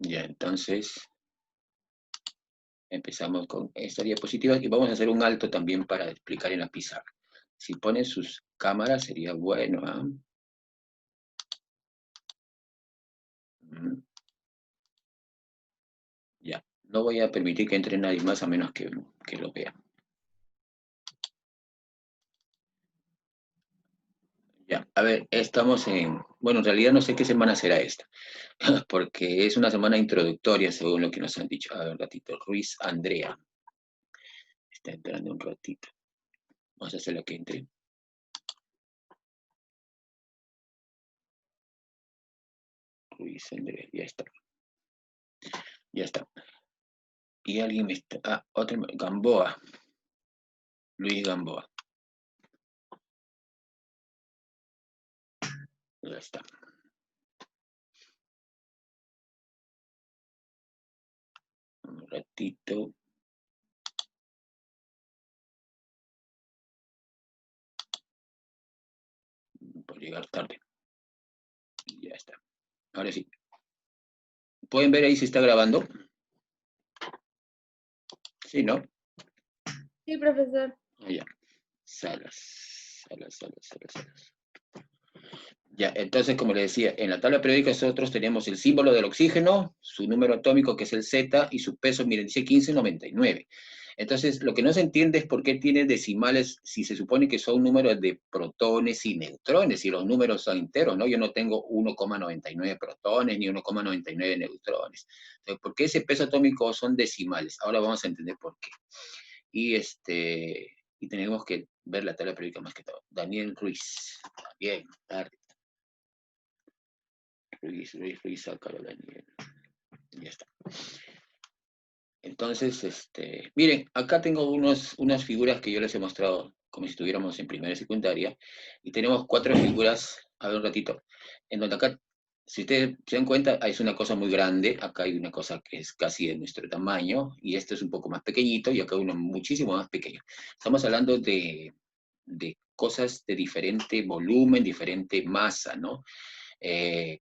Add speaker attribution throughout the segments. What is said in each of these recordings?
Speaker 1: Ya, entonces empezamos con esta diapositiva y vamos a hacer un alto también para explicar en la pizarra. Si ponen sus cámaras sería bueno, ¿ah? Ya, no voy a permitir que entre nadie más a menos que lo vea. Ya, a ver, estamos en... Bueno, en realidad no sé qué semana será esta, porque es una semana introductoria según lo que nos han dicho. A ver, ratito, Ruiz Andrea. Está entrando un ratito. Vamos a hacer lo que entre. Ruiz Andrea, ya está. Ya está. Y alguien me está... Ah, otro... Gamboa. Luis Gamboa. Ya está. Un ratito. Por llegar tarde. Ya está. Ahora sí. ¿Pueden ver ahí si está grabando? Sí, ¿no?
Speaker 2: Sí, profesor.
Speaker 1: Ya. Salas. Ya, entonces, como le decía, en la tabla periódica nosotros tenemos el símbolo del oxígeno, su número atómico que es el Z y su peso, miren, dice 1599. Entonces, lo que no se entiende es por qué tiene decimales si se supone que son números de protones y neutrones, y los números son enteros, ¿no? Yo no tengo 1,99 protones ni 1,99 neutrones. Entonces, ¿por qué ese peso atómico son decimales? Ahora vamos a entender por qué. Y tenemos que ver la tabla periódica más que todo. Daniel Ruiz. Bien, tarde. Ruiz, sácalo, Daniel. Ya está. Entonces, miren, acá tengo unas figuras que yo les he mostrado como si estuviéramos en primera y secundaria, y tenemos 4 figuras, a ver un ratito, en donde acá, si ustedes se dan cuenta, es una cosa muy grande, acá hay una cosa que es casi de nuestro tamaño, y este es un poco más pequeñito, y acá uno muchísimo más pequeño. Estamos hablando de cosas de diferente volumen, diferente masa, ¿no?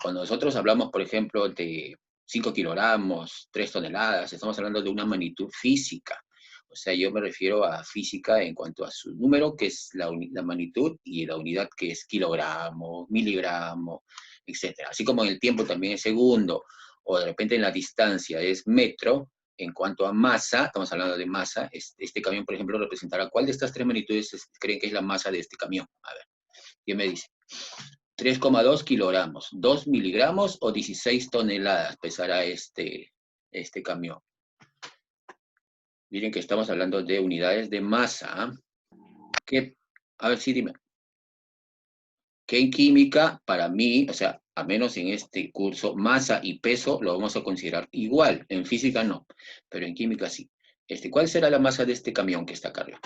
Speaker 1: Cuando nosotros hablamos, por ejemplo, de 5 kilogramos, 3 toneladas, estamos hablando de una magnitud física. O sea, yo me refiero a física en cuanto a su número, que es la magnitud, y la unidad, que es kilogramo, miligramo, etc. Así como en el tiempo también es segundo, o de repente en la distancia es metro. En cuanto a masa, estamos hablando de masa, este camión, por ejemplo, representará cuál de estas 3 magnitudes creen que es la masa de este camión. A ver, ¿quién me dice? 3,2 kilogramos, 2 miligramos o 16 toneladas pesará este camión. Miren que estamos hablando de unidades de masa. ¿Qué? A ver, sí, dime. Que en química, para mí, o sea, a menos en este curso, masa y peso lo vamos a considerar igual. En física no, pero en química sí. ¿Cuál será la masa de este camión que está cargado?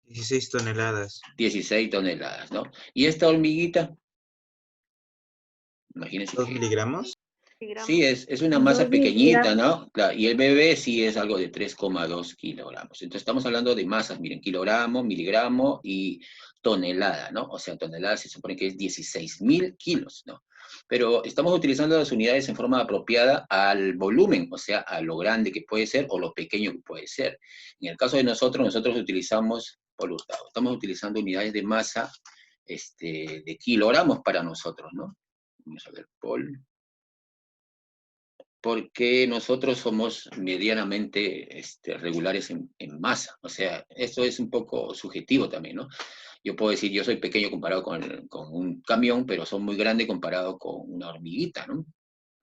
Speaker 3: 16 toneladas.
Speaker 1: 16 toneladas, ¿no? ¿Y esta hormiguita? Imagínense
Speaker 3: 2
Speaker 1: que
Speaker 3: miligramos.
Speaker 1: sí, es una masa
Speaker 2: 2
Speaker 1: pequeñita,
Speaker 2: miligramos.
Speaker 1: ¿no? Claro, y el bebé sí es algo de 3,2 kilogramos. Entonces estamos hablando de masas, miren, kilogramo, miligramo y tonelada, ¿no? O sea, tonelada se supone que es 16.000 kilos, ¿no? Pero estamos utilizando las unidades en forma apropiada al volumen, o sea, a lo grande que puede ser o lo pequeño que puede ser. En el caso de nosotros utilizamos, Paul Hurtado, estamos utilizando unidades de masa de kilogramos para nosotros, ¿no? Vamos a ver, Paul, porque nosotros somos medianamente regulares en masa. O sea, esto es un poco subjetivo también, ¿no? Yo puedo decir, yo soy pequeño comparado con un camión, pero soy muy grande comparado con una hormiguita, ¿no?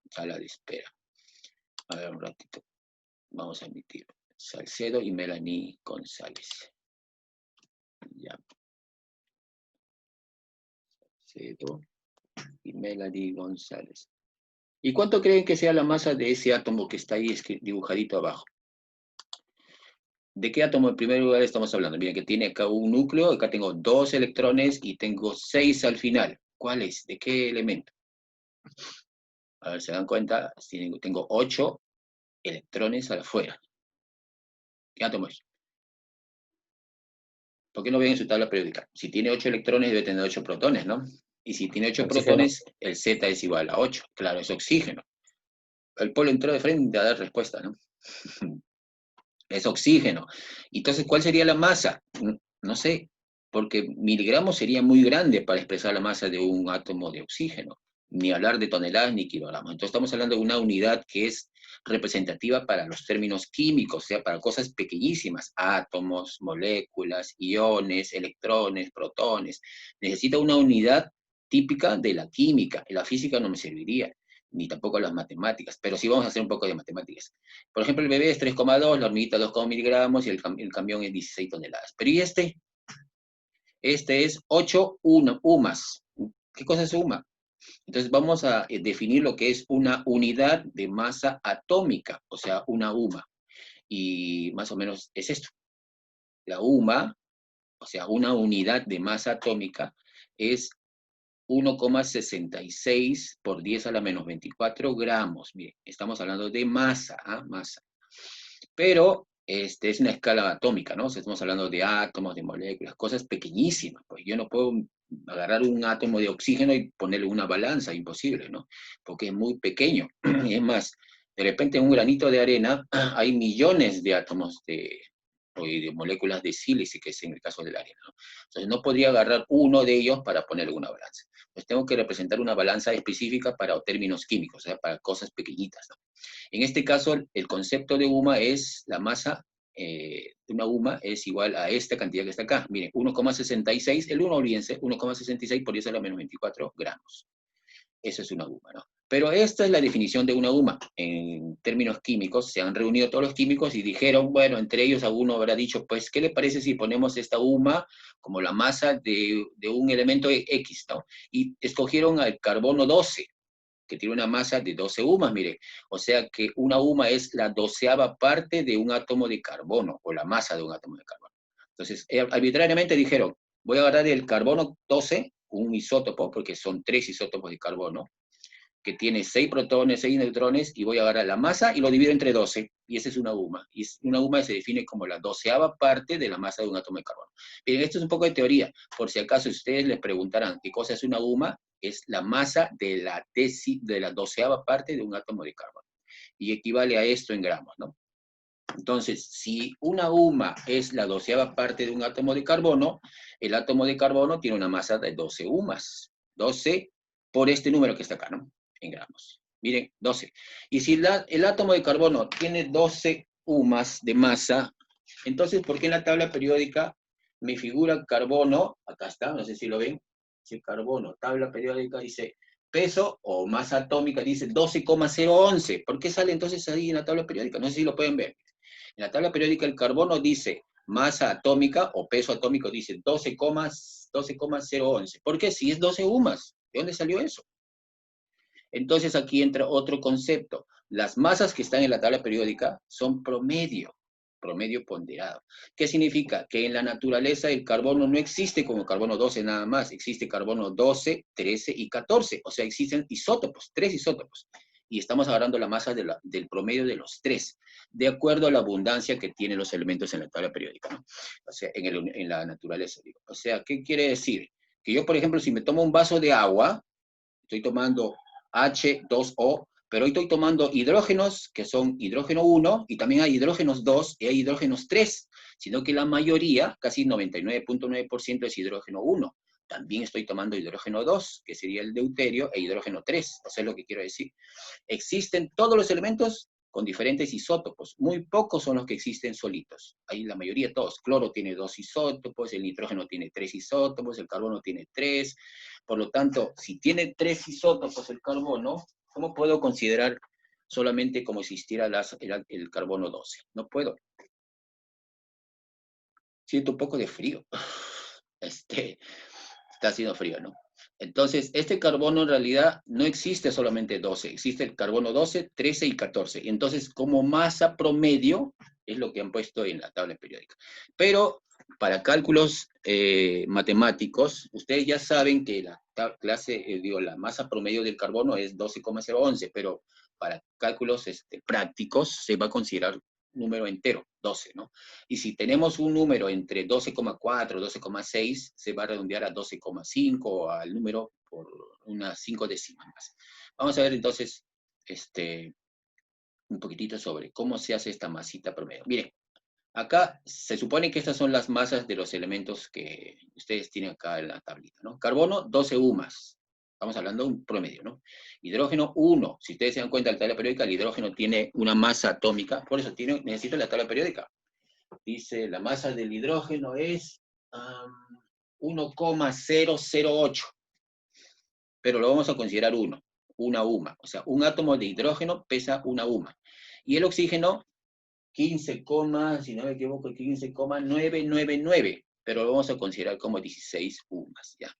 Speaker 1: Sala de espera. A ver, un ratito. Vamos a emitir. Salcedo y Melanie González. Ya. Salcedo y Melanie González. ¿Y cuánto creen que sea la masa de ese átomo que está ahí dibujadito abajo? ¿De qué átomo en primer lugar estamos hablando? Miren que tiene acá un núcleo, acá tengo 2 electrones y tengo 6 al final. ¿Cuál es? ¿De qué elemento? A ver, ¿se dan cuenta? Tengo 8 electrones afuera. ¿Qué átomo es? ¿Por qué no ven en su tabla periódica? Si tiene 8 electrones debe tener 8 protones, ¿no? Y si tiene 8
Speaker 4: Oxígeno.
Speaker 1: protones, el Z es igual a 8. Claro, es oxígeno. el polo entró de frente a dar respuesta, ¿no? Es oxígeno. Entonces, ¿cuál sería la masa? No sé, porque miligramos sería muy grande para expresar la masa de un átomo de oxígeno, ni hablar de toneladas ni kilogramos. Entonces estamos hablando de una unidad que es representativa para los términos químicos, o sea, para cosas pequeñísimas, átomos, moléculas, iones, electrones, protones. Necesita una unidad típica de la química. En la física no me serviría, ni tampoco las matemáticas, pero sí vamos a hacer un poco de matemáticas. Por ejemplo, el bebé es 3,2, la hormiguita 2 miligramos y el camión es 16 toneladas. Pero ¿y este? Este es 8 UMAS. ¿Qué cosa es UMA? Entonces vamos a definir lo que es una unidad de masa atómica, o sea, una UMA. Y más o menos es esto. La UMA, o sea, una unidad de masa atómica, es 1,66 por 10 a la menos 24 gramos. Miren, estamos hablando de masa, ¿ah? Masa. Pero es una escala atómica, ¿no? O sea, estamos hablando de átomos, de moléculas, cosas pequeñísimas. Pues yo no puedo agarrar un átomo de oxígeno y ponerle una balanza, imposible, ¿no? Porque es muy pequeño. Es más, de repente en un granito de arena hay millones de átomos o de moléculas de sílice, que es en el caso de la arena, ¿no? Entonces no podría agarrar uno de ellos para ponerle una balanza. Pues tengo que representar una balanza específica para términos químicos, o sea, para cosas pequeñitas, ¿no? En este caso, el concepto de UMA es la masa de una UMA es igual a esta cantidad que está acá. Miren, 1,66, el 1 olvídense, 1,66 por 10 a la menos 24 gramos. Eso es una UMA, ¿no? Pero esta es la definición de una UMA. En términos químicos, se han reunido todos los químicos y dijeron, bueno, entre ellos alguno habrá dicho, pues, ¿qué le parece si ponemos esta UMA como la masa de un elemento X, ¿no? Y escogieron al carbono 12, que tiene una masa de 12 UMAs, mire. O sea que una UMA es la 12ª parte de un átomo de carbono, o la masa de un átomo de carbono. Entonces, arbitrariamente dijeron, voy a agarrar el carbono 12, un isótopo, porque son 3 isótopos de carbono, que tiene 6 protones, 6 neutrones, y voy a agarrar la masa y lo divido entre 12, y esa es una UMA. Y una UMA se define como la 12ª parte de la masa de un átomo de carbono. Bien, esto es un poco de teoría, por si acaso ustedes les preguntarán qué cosa es una UMA, es la masa de la 12ª parte de un átomo de carbono, y equivale a esto en gramos, ¿no? Entonces, si una UMA es la 12ª parte de un átomo de carbono, el átomo de carbono tiene una masa de 12 UMAs. 12 por este número que está acá, ¿no? En gramos. Miren, 12. Y si el átomo de carbono tiene 12 UMAs de masa, entonces, ¿por qué en la tabla periódica me figura carbono? Acá está, no sé si lo ven. Dice carbono, tabla periódica, dice peso o masa atómica, dice 12,011. ¿Por qué sale entonces ahí en la tabla periódica? No sé si lo pueden ver. En la tabla periódica el carbono dice masa atómica o peso atómico dice 12,011. ¿Por qué? Si es 12 UMAs. ¿De dónde salió eso? Entonces aquí entra otro concepto. Las masas que están en la tabla periódica son promedio ponderado. ¿Qué significa? Que en la naturaleza el carbono no existe como carbono 12 nada más, existe carbono 12, 13 y 14, o sea, existen isótopos, 3 isótopos, y estamos agarrando la masa del promedio de los 3, de acuerdo a la abundancia que tienen los elementos en la tabla periódica, ¿no? O sea, en la naturaleza, digo. O sea, ¿qué quiere decir? Que yo, por ejemplo, si me tomo un vaso de agua, estoy tomando H2O, pero hoy estoy tomando hidrógenos, que son hidrógeno 1, y también hay hidrógenos 2 y hay hidrógenos 3, sino que la mayoría, casi 99,9% es hidrógeno 1. También estoy tomando hidrógeno 2, que sería el deuterio, e hidrógeno 3, o sea, es lo que quiero decir. Existen todos los elementos con diferentes isótopos. Muy pocos son los que existen solitos. Ahí la mayoría, todos. Cloro tiene 2 isótopos, el nitrógeno tiene 3 isótopos, el carbono tiene 3. Por lo tanto, si tiene 3 isótopos el carbono, ¿cómo puedo considerar solamente como existiera el carbono 12? No puedo. Siento un poco de frío. Está haciendo frío, ¿no? Entonces, este carbono en realidad no existe solamente 12, existe el carbono 12, 13 y 14. Entonces, como masa promedio, es lo que han puesto en la tabla periódica. Pero para cálculos matemáticos, ustedes ya saben que la la masa promedio del carbono es 12,011, pero para cálculos prácticos se va a considerar número entero, 12, ¿no? Y si tenemos un número entre 12,4, 12,6, se va a redondear a 12,5 o al número por unas 5 décimas más. Vamos a ver entonces, un poquitito sobre cómo se hace esta masita promedio. Miren, acá se supone que estas son las masas de los elementos que ustedes tienen acá en la tablita, ¿no? Carbono, 12 UMAS. Estamos hablando de un promedio, ¿no? Hidrógeno, 1. Si ustedes se dan cuenta de la tabla periódica, el hidrógeno tiene una masa atómica, por eso necesito la tabla periódica. Dice, la masa del hidrógeno es 1,008. Pero lo vamos a considerar 1, una UMA. O sea, un átomo de hidrógeno pesa una UMA. Y el oxígeno, 15, si no me equivoco, 15,999, pero lo vamos a considerar como 16 UMAS, ¿ya?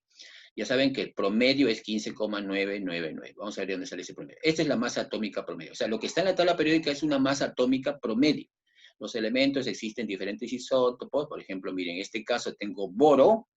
Speaker 1: Ya saben que el promedio es 15,999. Vamos a ver dónde sale ese promedio. Esta es la masa atómica promedio. O sea, lo que está en la tabla periódica es una masa atómica promedio. Los elementos existen diferentes isótopos. Por ejemplo, miren, en este caso tengo boro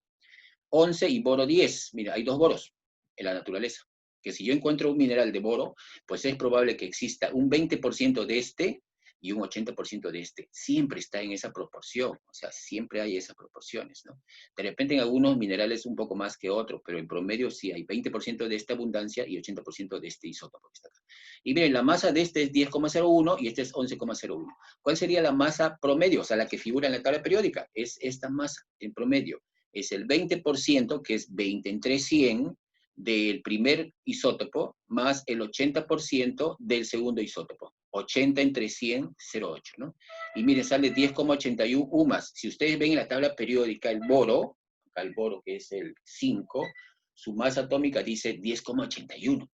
Speaker 1: 11 y boro 10. Mira, hay 2 boros en la naturaleza. Que si yo encuentro un mineral de boro, pues es probable que exista un 20% de este y un 80% de este. Siempre está en esa proporción, o sea, siempre hay esas proporciones, ¿no? De repente en algunos minerales un poco más que otros, pero en promedio sí hay 20% de esta abundancia y 80% de este isótopo que está acá. Y miren, la masa de este es 10,01 y este es 11,01. ¿Cuál sería la masa promedio? O sea, la que figura en la tabla periódica. Es esta masa en promedio. Es el 20%, que es 20 entre 100, del primer isótopo, más el 80% del segundo isótopo. 80 entre 100, 0,8, ¿no? Y miren, sale 10,81 UMAS. Si ustedes ven en la tabla periódica el boro, acá el boro que es el 5, su masa atómica dice 10,81.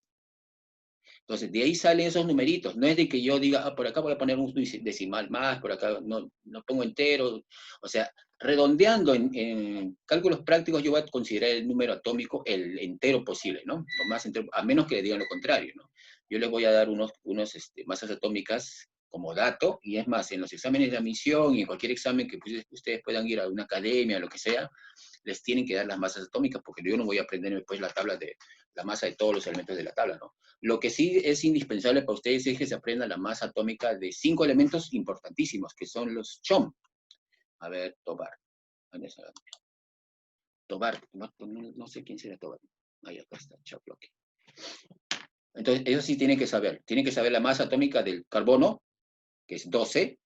Speaker 1: Entonces, de ahí salen esos numeritos. No es de que yo diga, por acá voy a poner un decimal más, por acá no pongo entero. O sea, redondeando en cálculos prácticos, yo voy a considerar el número atómico el entero posible, ¿no? Lo más entero, a menos que le digan lo contrario, ¿no? Yo les voy a dar unos masas atómicas como dato, y es más, en los exámenes de admisión y en cualquier examen que ustedes puedan ir a una academia, lo que sea, les tienen que dar las masas atómicas, porque yo no voy a aprender después la tabla de la masa de todos los elementos de la tabla, ¿no? Lo que sí es indispensable para ustedes es que se aprenda la masa atómica de 5 elementos importantísimos, que son los CHOM. A ver, Tobar. Tobar, no sé quién será Tobar. Ahí acá está, Chaploque. Entonces, ellos sí tienen que saber. Tienen que saber la masa atómica del carbono, que es 12,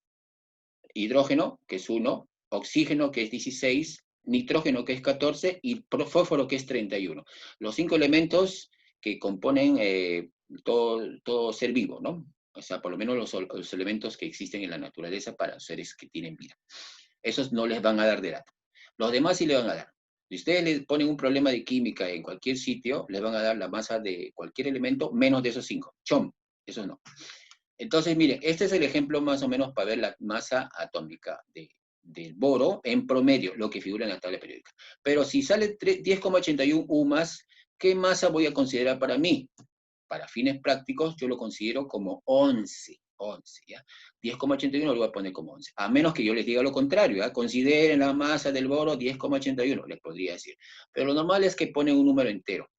Speaker 1: hidrógeno, que es 1, oxígeno, que es 16, nitrógeno, que es 14, y fósforo, que es 31. Los 5 elementos que componen todo ser vivo, ¿no? O sea, por lo menos los elementos que existen en la naturaleza para seres que tienen vida. Esos no les van a dar de dato. Los demás sí le van a dar. Si ustedes les ponen un problema de química en cualquier sitio, les van a dar la masa de cualquier elemento menos de esos 5. CHOM, esos no. Entonces, miren, este es el ejemplo más o menos para ver la masa atómica del boro en promedio, lo que figura en la tabla periódica. Pero si sale 10,81 UMAS, ¿qué masa voy a considerar para mí? Para fines prácticos, yo lo considero como 11, ¿ya? 10,81 lo voy a poner como 11. A menos que yo les diga lo contrario, ¿ya? Consideren la masa del boro 10,81, les podría decir. Pero lo normal es que ponen un número entero.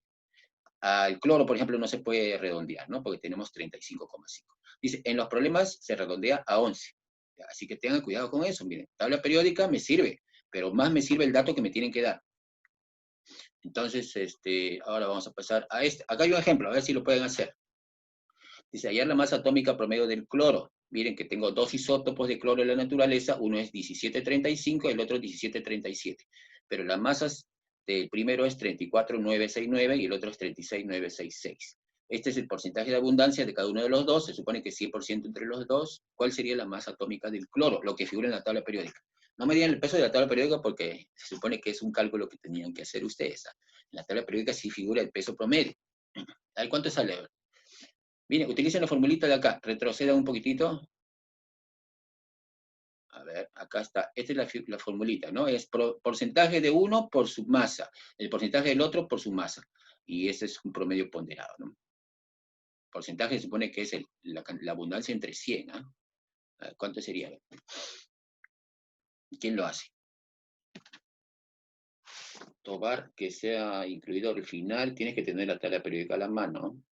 Speaker 1: Al cloro, por ejemplo, no se puede redondear, ¿no? Porque tenemos 35,5. Dice, en los problemas se redondea a 11. Así que tengan cuidado con eso. Miren, tabla periódica me sirve, pero más me sirve el dato que me tienen que dar. Entonces, ahora vamos a pasar a este. Acá hay un ejemplo, a ver si lo pueden hacer. Dice, hallar la masa atómica promedio del cloro. Miren que tengo 2 isótopos de cloro en la naturaleza, uno es 1735 y el otro 1737. Pero las masas del primero es 34,969 y el otro es 36,966. Este es el porcentaje de abundancia de cada uno de los dos, se supone que 100% entre los dos. ¿Cuál sería la masa atómica del cloro? Lo que figura en la tabla periódica. No me digan el peso de la tabla periódica porque se supone que es un cálculo que tenían que hacer ustedes. En la tabla periódica sí figura el peso promedio. A ver, ¿cuánto sale? Miren, utilicen la formulita de acá, retrocedan un poquitito. A ver, acá está, esta es la formulita, ¿no? Es porcentaje de uno por su masa, el porcentaje del otro por su masa. Y ese es un promedio ponderado, ¿no? Porcentaje se supone que es la abundancia entre 100, ¿ah? A ver, ¿cuánto sería? ¿Quién lo hace? Tobar, que sea incluido al final, tienes que tener la tabla periódica a la mano.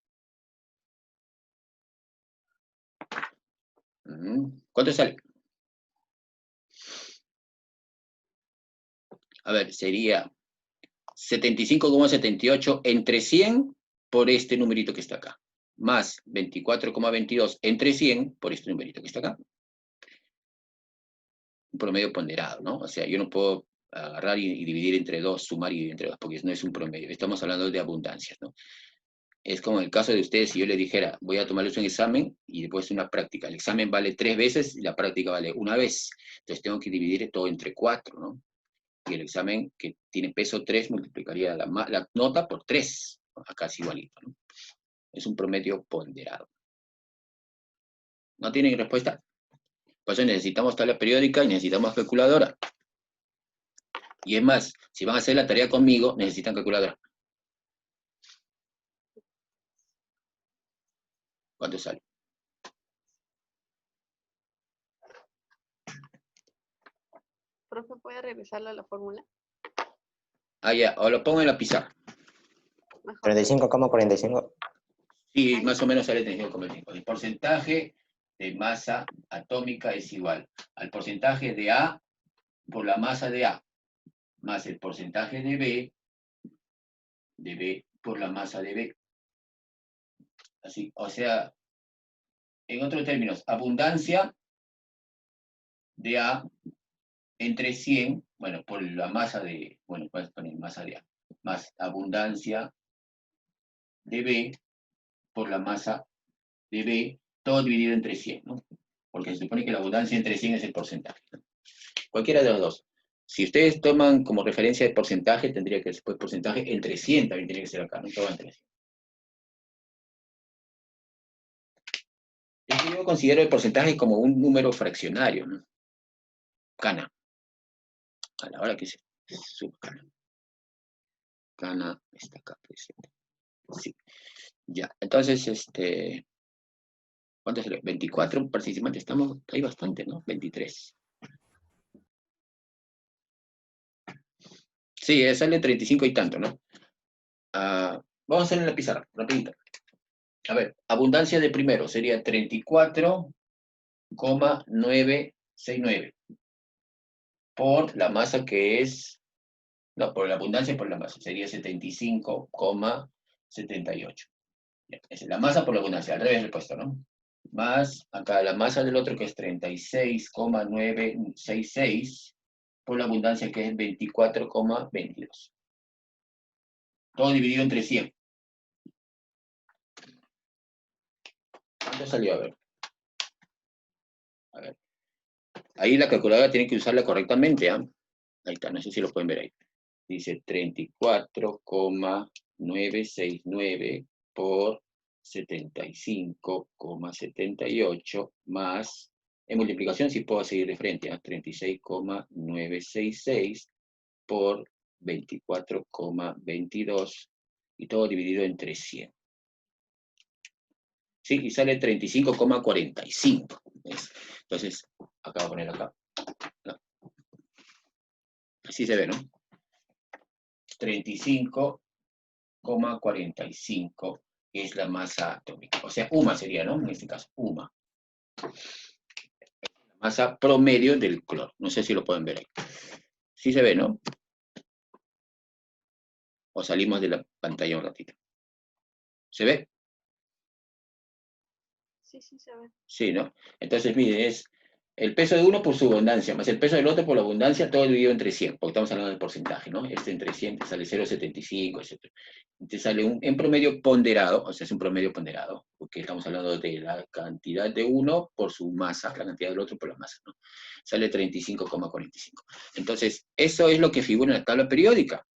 Speaker 1: ¿Cuánto sale? A ver, sería 75,78 entre 100 por este numerito que está acá. más 24,22 entre 100 por este numerito que está acá. Un promedio ponderado, ¿no? O sea, yo no puedo agarrar y dividir entre 2, sumar y dividir entre 2, porque no es un promedio. Estamos hablando de abundancias, ¿no? Es como en el caso de ustedes, si yo les dijera, voy a tomarles un examen y después una práctica. El examen vale 3 veces y la práctica vale 1 vez. Entonces tengo que dividir todo entre 4, ¿no? Y el examen que tiene peso 3 multiplicaría la nota por 3. Acá es igualito, ¿no? Es un promedio ponderado. ¿No tienen respuesta? Por eso necesitamos tabla periódica y necesitamos calculadora. Y es más, si van a hacer la tarea conmigo, necesitan calculadora. ¿Cuánto sale?
Speaker 2: Profe, ¿puede revisarla la fórmula?
Speaker 1: Ah, ya, o lo pongo en la pizarra.
Speaker 2: Mejor.
Speaker 4: 35,45.
Speaker 1: Sí, más o menos sale 35,5. El porcentaje de masa atómica es igual al porcentaje de A por la masa de A, más el porcentaje de B por la masa de B. Así, o sea, en otros términos, abundancia de A entre 100, bueno, por la masa de, bueno, puedes poner masa de A, más abundancia de B por la masa de B, todo dividido entre 100, ¿no? Porque se supone que la abundancia entre 100 es el porcentaje, ¿no? Cualquiera de los dos. Si ustedes toman como referencia el porcentaje, tendría que ser pues, porcentaje entre 100, también tiene que ser acá, no todo entre 100. Es que yo considero el porcentaje como un número fraccionario, ¿no? Cana. A la hora que se subcana. Cana está acá presente. Sí. Ya, entonces, ¿cuántos son? 24 participantes, estamos, hay bastante, ¿no? 23. Sí, sale 35 y tanto, ¿no? Vamos a hacer en la pizarra, rapidito. A ver, abundancia de primero sería 34,969 por la masa que es, no, por la abundancia por la masa, sería 75,78. Es la masa por la abundancia, al revés del puesto, ¿no? Más acá la masa del otro que es 36,966 por la abundancia que es 24,22. Todo dividido entre 100. ¿Cuánto salió? A ver. A ver. Ahí la calculadora tiene que usarla correctamente, ¿ah? Ahí está, no sé si lo pueden ver ahí. Dice 34,969 por 75,78 más, en multiplicación sí puedo seguir de frente, a 36,966 por 24,22 y todo dividido entre 100. Sí, y sale 35,45. Entonces, acá voy a poner acá. No. Así se ve, ¿no? 35,45 es la masa atómica. O sea, UMA sería, ¿no? En este caso, UMA. La masa promedio del cloro. No sé si lo pueden ver ahí. Sí se ve, ¿no? O salimos de la pantalla un ratito. ¿Se ve?
Speaker 2: Sí, sí, se ve.
Speaker 1: Sí, ¿no? Entonces, miren, es el peso de uno por su abundancia, más el peso del otro por la abundancia, todo dividido entre 100, porque estamos hablando del porcentaje, ¿no? Entre 100 te sale 0,75, etc. Te sale en promedio ponderado, o sea, es un promedio ponderado, porque estamos hablando de la cantidad de uno por su masa, la cantidad del otro por la masa, ¿no? Sale 35,45. Entonces, eso es lo que figura en la tabla periódica.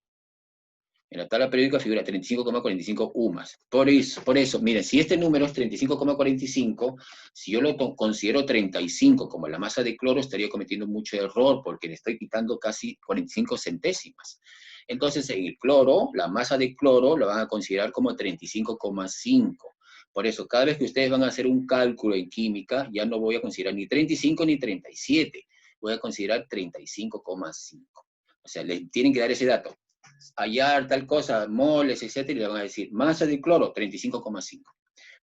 Speaker 1: En la tabla periódica figura 35,45 UMAS. Por eso, miren, si este número es 35,45, si yo lo considero 35 como la masa de cloro, estaría cometiendo mucho error, porque le estoy quitando casi 45 centésimas. Entonces, en el cloro, la masa de cloro la van a considerar como 35,5. Por eso, cada vez que ustedes van a hacer un cálculo en química, ya no voy a considerar ni 35 ni 37. Voy a considerar 35,5. O sea, les tienen que dar ese dato. Hallar tal cosa, moles, etcétera, y le van a decir masa de cloro, 35,5.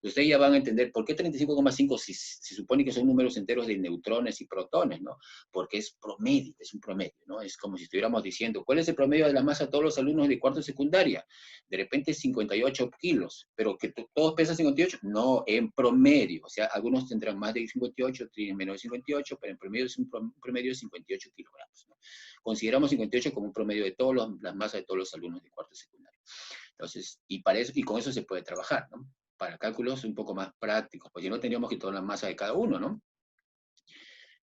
Speaker 1: Ustedes ya van a entender por qué 35,5 si se supone que son números enteros de neutrones y protones, ¿no? Porque es promedio, es un promedio, ¿no? Es como si estuviéramos diciendo, ¿cuál es el promedio de la masa de todos los alumnos de cuarto de secundaria? De repente 58 kilos, pero que todos pesan 58, no, en promedio, o sea, algunos tendrán más de 58, tienen menos de 58, pero en promedio es un promedio de 58 kilogramos, ¿no? Consideramos 58 como un promedio de todas las masas de todos los alumnos de cuarto de secundaria. Entonces, y con eso se puede trabajar, ¿no? Para cálculos un poco más prácticos, porque no tendríamos que tomar la masa de cada uno, ¿no?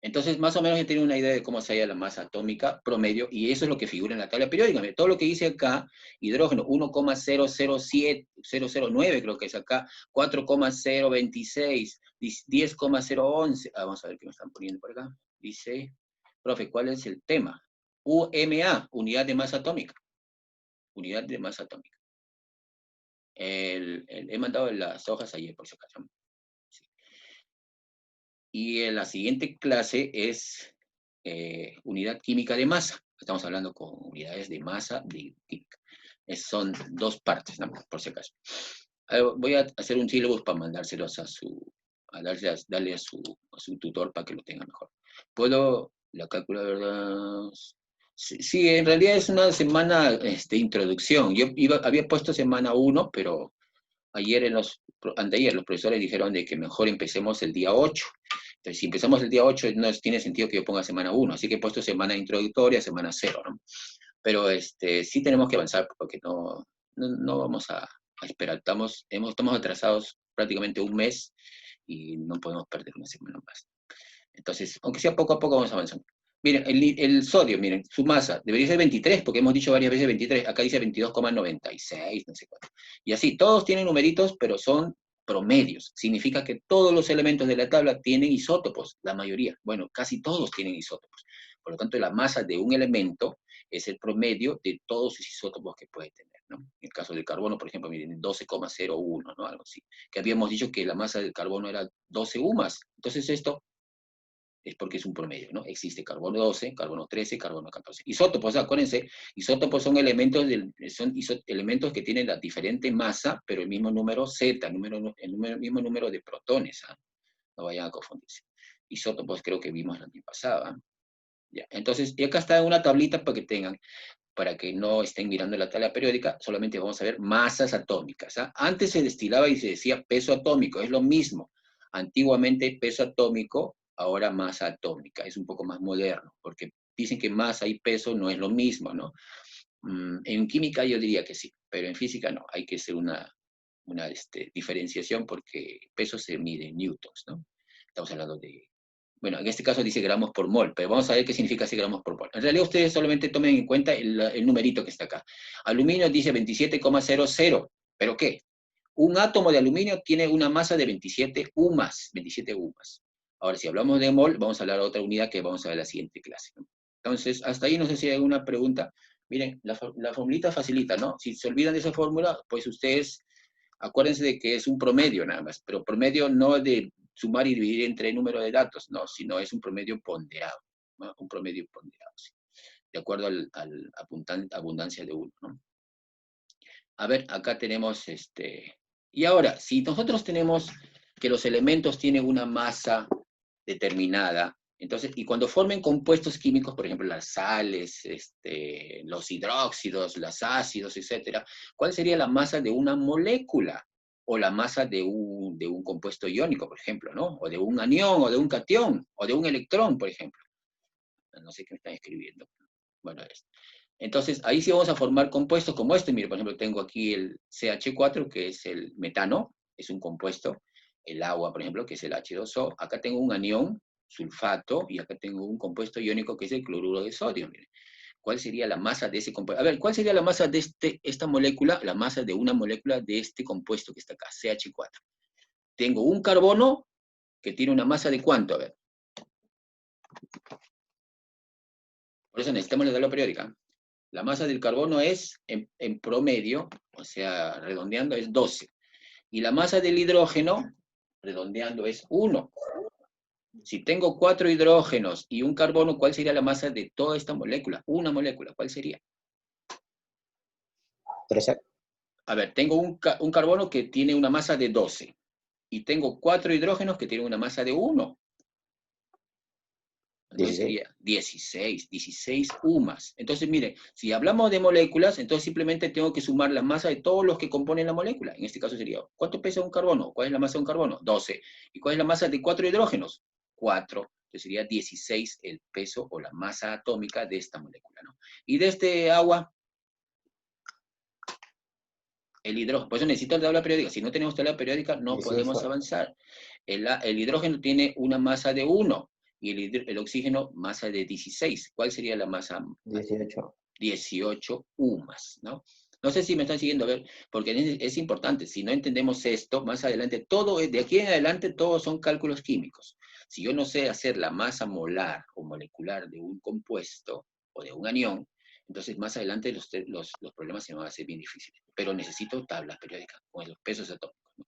Speaker 1: Entonces, más o menos ya tiene una idea de cómo se halla la masa atómica promedio, y eso es lo que figura en la tabla periódica. Todo lo que dice acá, hidrógeno 1,007009, creo que es acá, 4,026, 10,011. Vamos a ver qué me están poniendo por acá. Dice, profe, ¿cuál es el tema? UMA, unidad de masa atómica. Unidad de masa atómica. He mandado las hojas ayer, por si acaso. Sí. Y en la siguiente clase es unidad química de masa. Estamos hablando con unidades de masa de química. Son dos partes, ¿no? Por si acaso. Voy a hacer un sílabus para mandárselos darle a su tutor para que lo tenga mejor. ¿Puedo la calcular, verdad? Sí, en realidad es una semana de introducción. Yo había puesto semana 1, pero anteayer los profesores dijeron de que mejor empecemos el día 8. Entonces, si empezamos el día 8, no tiene sentido que yo ponga semana 1. Así que he puesto semana introductoria, semana 0, ¿no? Pero sí tenemos que avanzar porque no vamos a esperar. Estamos atrasados prácticamente un mes y no podemos perder una semana más. Entonces, aunque sea poco a poco, vamos avanzando. Miren, el sodio, miren, su masa debería ser 23, porque hemos dicho varias veces 23. Acá dice 22,96, no sé cuánto. Y así, todos tienen numeritos, pero son promedios. Significa que todos los elementos de la tabla tienen isótopos, la mayoría. Bueno, casi todos tienen isótopos. Por lo tanto, la masa de un elemento es el promedio de todos sus isótopos que puede tener, ¿no? En el caso del carbono, por ejemplo, miren, 12,01, ¿no? Algo así. Que habíamos dicho que la masa del carbono era 12 UMAS. Entonces esto es porque es un promedio, ¿no? Existe carbono 12, carbono 13, carbono 14. Isótopos, acuérdense, isótopos son elementos que tienen la diferente masa, pero el mismo número Z, el mismo número de protones, ¿ah? No vayan a confundirse. Isótopos creo que vimos la vez pasada. Ya. Entonces, y acá está una tablita para que no estén mirando la tabla periódica, solamente vamos a ver masas atómicas, ¿ah? Antes se destilaba y se decía peso atómico, es lo mismo. Antiguamente peso atómico, ahora masa atómica, es un poco más moderno, porque dicen que masa y peso no es lo mismo, ¿no? En química yo diría que sí, pero en física no, hay que hacer una diferenciación porque peso se mide en newtons, ¿no? Estamos hablando de, bueno, en este caso dice gramos por mol, pero vamos a ver qué significa ese gramos por mol. En realidad ustedes solamente tomen en cuenta el numerito que está acá. Aluminio dice 27,00, ¿pero qué? Un átomo de aluminio tiene una masa de 27 UMAS, 27 UMAS. Ahora, si hablamos de mol, vamos a hablar de otra unidad que vamos a ver en la siguiente clase, ¿no? Entonces, hasta ahí no sé si hay alguna pregunta. Miren, la formulita facilita, ¿no? Si se olvidan de esa fórmula, pues ustedes acuérdense de que es un promedio nada más, pero promedio no de sumar y dividir entre el número de datos, no, sino es un promedio ponderado, ¿no? Un promedio ponderado, sí, de acuerdo al abundancia de uno, ¿no? A ver, acá tenemos y ahora, si nosotros tenemos que los elementos tienen una masa determinada, entonces, y cuando formen compuestos químicos, por ejemplo, las sales, los hidróxidos, los ácidos, etcétera, ¿cuál sería la masa de una molécula? O la masa de un compuesto iónico, por ejemplo, ¿no? O de un anión, o de un catión, o de un electrón, por ejemplo. No sé qué me están escribiendo. Bueno, entonces, ahí sí vamos a formar compuestos como este. Mire, por ejemplo, tengo aquí el CH4, que es el metano, es un compuesto. El agua, por ejemplo, que es el H2O. Acá tengo un anión, sulfato, y acá tengo un compuesto iónico que es el cloruro de sodio. Mire. ¿Cuál sería la masa de ese compuesto? A ver, ¿cuál sería la masa de esta molécula? La masa de una molécula de este compuesto que está acá, CH4. Tengo un carbono que tiene una masa de ¿cuánto? A ver. Por eso necesitamos la tabla periódica. La masa del carbono es, en promedio, o sea, redondeando, es 12. Y la masa del hidrógeno, redondeando, es 1. Si tengo 4 hidrógenos y un carbono, ¿cuál sería la masa de toda esta molécula? Una molécula, ¿cuál sería?
Speaker 4: 13.
Speaker 1: A ver, tengo un carbono que tiene una masa de 12. y tengo 4 hidrógenos que tienen una masa de 1. Entonces sería 16 UMAS. Entonces, mire, si hablamos de moléculas, entonces simplemente tengo que sumar la masa de todos los que componen la molécula. En este caso sería, ¿cuánto pesa un carbono? ¿Cuál es la masa de un carbono? 12. ¿Y cuál es la masa de 4 hidrógenos? 4. Entonces sería 16 el peso o la masa atómica de esta molécula, ¿no? Y de este agua, el hidrógeno. Por eso necesito la tabla periódica. Si no tenemos tabla periódica, no
Speaker 4: 18.
Speaker 1: podemos avanzar. El hidrógeno tiene una masa de 1 y el oxígeno masa de 16. ¿Cuál sería la masa?
Speaker 4: 18.
Speaker 1: 18 UMAS, ¿no? No sé si me están siguiendo, a ver, porque es importante. Si no entendemos esto, más adelante, de aquí en adelante, todos son cálculos químicos. Si yo no sé hacer la masa molar o molecular de un compuesto o de un anión, entonces más adelante los problemas se van a hacer bien difíciles. Pero necesito tablas periódicas con los pesos atómicos, ¿no?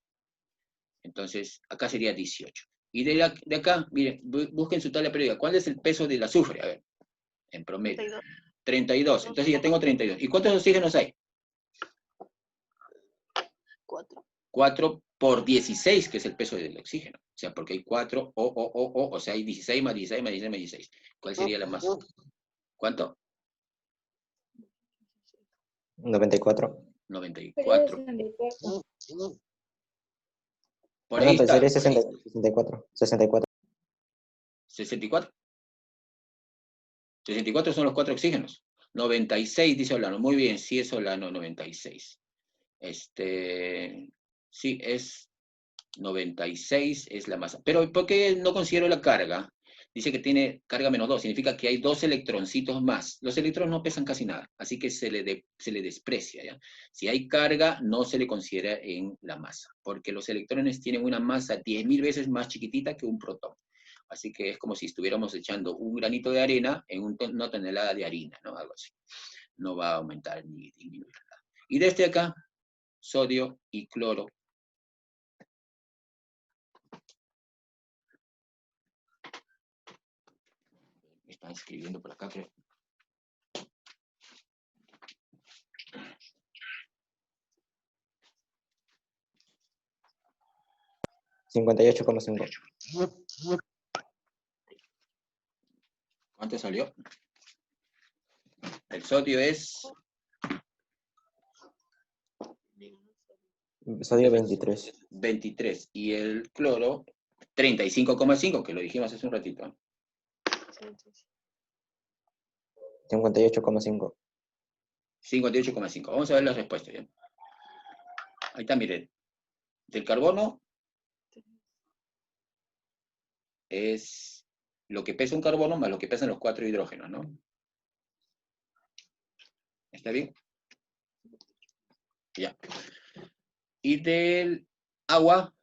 Speaker 1: Entonces, acá sería 18. Y de acá, miren, busquen su tabla periódica. ¿Cuál es el peso del azufre? A ver, en promedio.
Speaker 2: 32.
Speaker 1: 32. Entonces ya tengo 32. ¿Y cuántos oxígenos hay?
Speaker 2: 4.
Speaker 1: 4 por 16, que es el peso del oxígeno. O sea, porque hay 4, o sea, hay 16 más 16 más 16 más 16. ¿Cuál sería la masa? ¿Cuánto?
Speaker 4: 94.
Speaker 1: 94. Por
Speaker 4: No,
Speaker 1: ahí
Speaker 4: pues
Speaker 1: está.
Speaker 4: sería 64. 64.
Speaker 1: 64. 64 son los 4 oxígenos. 96, dice Solano. Muy bien, sí es Solano, 96. Sí, es 96 es la masa. Pero ¿por qué no considero la carga? Dice que tiene carga menos 2, significa que hay 2 electroncitos más. Los electrones no pesan casi nada, así que se le desprecia, ¿ya? Si hay carga, no se le considera en la masa, porque los electrones tienen una masa 10.000 veces más chiquitita que un protón. Así que es como si estuviéramos echando un granito de arena en una tonelada de harina, ¿no? Algo así. No va a aumentar ni disminuir nada. Y desde acá, sodio y cloro. Me están escribiendo por acá, creo.
Speaker 4: $58,5.
Speaker 1: ¿Cuánto salió? El sodio es
Speaker 4: Sodio 23.
Speaker 1: 23 y el cloro 35,5, que lo dijimos hace un ratito.
Speaker 4: 58,5.
Speaker 1: 58,5. Vamos a ver las respuestas. ¿Ya? Ahí está, miren. Del carbono es lo que pesa un carbono más lo que pesan los 4 hidrógenos, ¿no? ¿Está bien? Ya. Y del agua,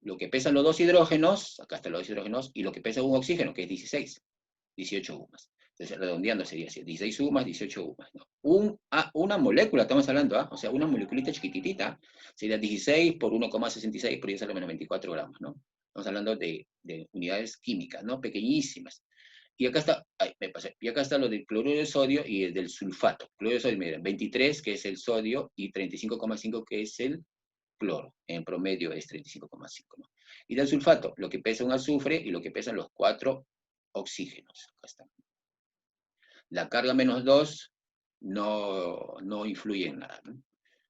Speaker 1: lo que pesan los 2 hidrógenos, acá están los 2 hidrógenos, y lo que pesa un oxígeno, que es 16, 18 UMAS. Entonces, redondeando sería así, 16 UMAS, 18 UMAS, ¿no? Una molécula, estamos hablando, ¿ah? O sea, una moleculita chiquititita, sería 16 por 1,66, por 10 a la menos 24 gramos, ¿no? Estamos hablando de unidades químicas, ¿no? Pequeñísimas. Y acá está, me pasé, y acá está lo del cloruro de sodio y el del sulfato. Cloruro de sodio, miren, 23, que es el sodio, y 35,5, que es el cloro. En promedio es 35,5, ¿no? Y del sulfato, lo que pesa un azufre y lo que pesan los 4 oxígenos. Acá está. La carga menos 2 no influye en nada, ¿no?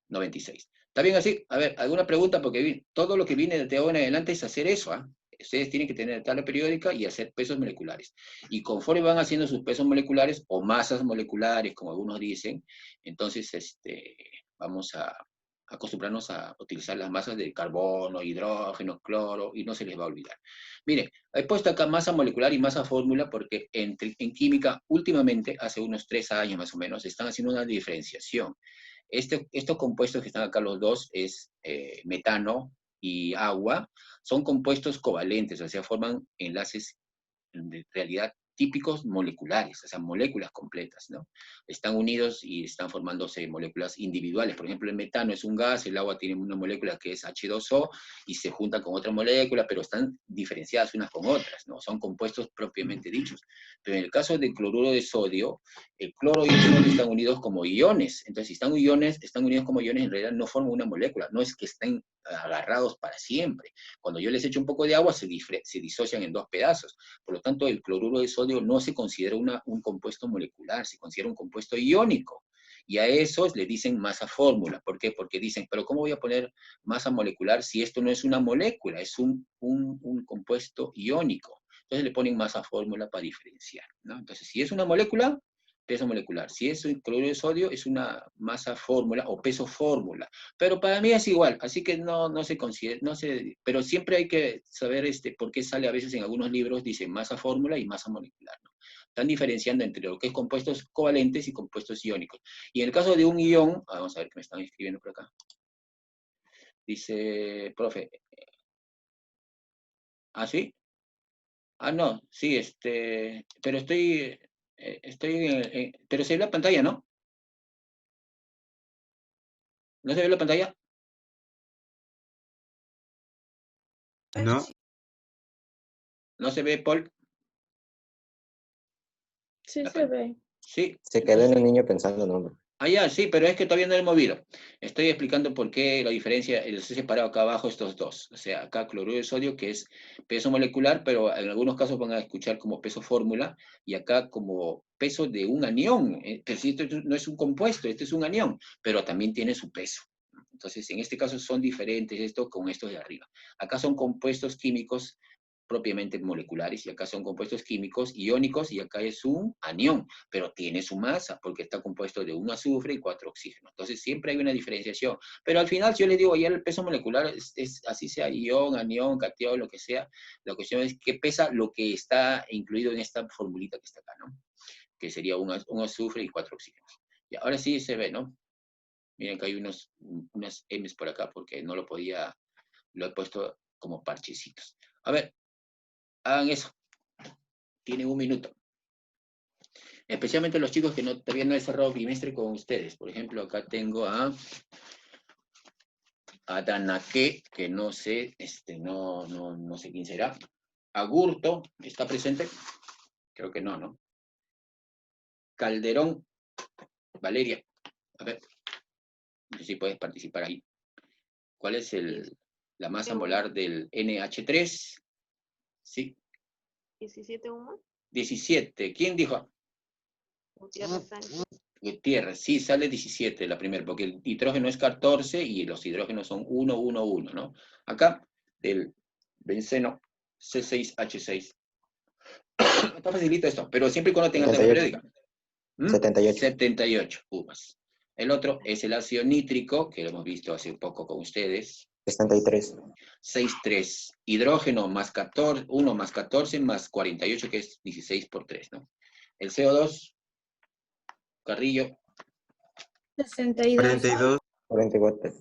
Speaker 1: 96. ¿Está bien así? A ver, ¿alguna pregunta? Porque todo lo que viene de ahora en adelante es hacer eso, ¿ah? Ustedes tienen que tener tabla periódica y hacer pesos moleculares. Y conforme van haciendo sus pesos moleculares, o masas moleculares, como algunos dicen, entonces vamos a acostumbrarnos a utilizar las masas de carbono, hidrógeno, cloro, y no se les va a olvidar. Mire, he puesto acá masa molecular y masa fórmula porque en química, últimamente, hace unos 3 años más o menos, están haciendo una diferenciación. Estos compuestos que están acá los dos es metano y agua, son compuestos covalentes, o sea, forman enlaces de realidad típicos moleculares, o sea, moléculas completas, ¿no? Están unidos y están formándose moléculas individuales. Por ejemplo, el metano es un gas, el agua tiene una molécula que es H2O y se junta con otra molécula, pero están diferenciadas unas con otras, ¿no? Son compuestos propiamente dichos. Pero en el caso del cloruro de sodio, el cloro y el sodio están unidos como iones. Entonces, si están unidos como iones, en realidad no forman una molécula, no es que estén agarrados para siempre. Cuando yo les echo un poco de agua, se disocian en dos pedazos. Por lo tanto, el cloruro de sodio no se considera un compuesto molecular, se considera un compuesto iónico. Y a esos le dicen masa fórmula. ¿Por qué? Porque dicen, pero ¿cómo voy a poner masa molecular si esto no es una molécula, es un compuesto iónico? Entonces le ponen masa fórmula para diferenciar, ¿no? Entonces, si es una molécula, peso molecular. Si es un cloruro de sodio, es una masa fórmula o peso fórmula. Pero para mí es igual, así que no se considera, pero siempre hay que saber por qué sale a veces en algunos libros, dicen masa fórmula y masa molecular, ¿no? Están diferenciando entre lo que es compuestos covalentes y compuestos iónicos. Y en el caso de un ion, vamos a ver qué me están escribiendo por acá. Dice, profe, ¿ah, sí? Ah, no, sí, pero pero se ve la pantalla, ¿no? ¿No se ve la pantalla?
Speaker 3: ¿No?
Speaker 1: ¿No se ve, Paul?
Speaker 2: Sí se ve.
Speaker 1: Sí.
Speaker 4: Se quedó en un niño pensando, no.
Speaker 1: Ah, ya, sí, pero es que todavía no lo he movido. Estoy explicando por qué la diferencia, les he separado acá abajo estos dos. O sea, acá cloruro de sodio, que es peso molecular, pero en algunos casos van a escuchar como peso fórmula, y acá como peso de un anión. Pero si esto no es un compuesto, este es un anión, pero también tiene su peso. Entonces, en este caso son diferentes esto con estos de arriba. Acá son compuestos químicos propiamente moleculares, y acá son compuestos químicos iónicos, y acá es un anión, pero tiene su masa, porque está compuesto de un azufre y 4 oxígenos. Entonces siempre hay una diferenciación, pero al final, si yo les digo, ya el peso molecular es así sea ión, anión, catión, lo que sea, la cuestión es que pesa lo que está incluido en esta formulita que está acá, ¿no? Que sería un azufre y 4 oxígenos. Y ahora sí se ve, ¿no? Miren que hay unas M's por acá, porque no lo podía, lo he puesto como parchecitos. A ver, hagan eso. Tienen un minuto. Especialmente los chicos que todavía no he cerrado bimestre con ustedes. Por ejemplo, acá tengo a Danaque, que no sé, no sé quién será. Agurto, ¿está presente? Creo que no, ¿no? Calderón, Valeria. A ver, no sé si puedes participar ahí. ¿Cuál es la masa molar del NH3? Sí.
Speaker 2: 17 humo.
Speaker 1: 17. ¿Quién dijo?
Speaker 2: Gutiérrez Sánchez.
Speaker 1: Gutiérrez, sí, sale 17 la primera, porque el nitrógeno es 14 y los hidrógenos son 1, 1, 1, ¿no? Acá, del benceno C6H6. Está facilito esto, pero siempre y cuando tengas tabla
Speaker 4: 78.
Speaker 1: periódica. ¿Mm?
Speaker 4: 78.
Speaker 1: 78 uvas. El otro es el ácido nítrico, que lo hemos visto hace un poco con ustedes.
Speaker 4: 63.
Speaker 1: 6,3. Hidrógeno más 14, 1 más 14 más 48, que es 16 por 3, ¿no? El CO2, Carrillo.
Speaker 3: 42.
Speaker 4: 44.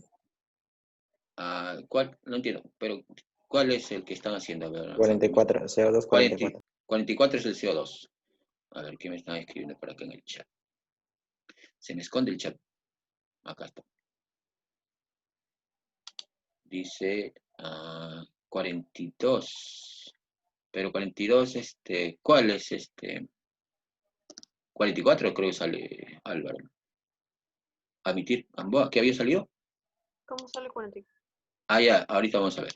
Speaker 1: ¿Cuál? No entiendo, pero ¿cuál es el que están haciendo? A ver,
Speaker 4: 44. CO2, 44.
Speaker 1: 44 es el CO2. A ver, ¿qué me están escribiendo por acá en el chat? Se me esconde el chat. Acá está. Dice 42. Pero 42, ¿cuál es 44 creo que sale Álvaro. Admitir, Gamboa, ¿qué había salido?
Speaker 2: ¿Cómo sale 44?
Speaker 1: Ah, ya, ahorita vamos a ver.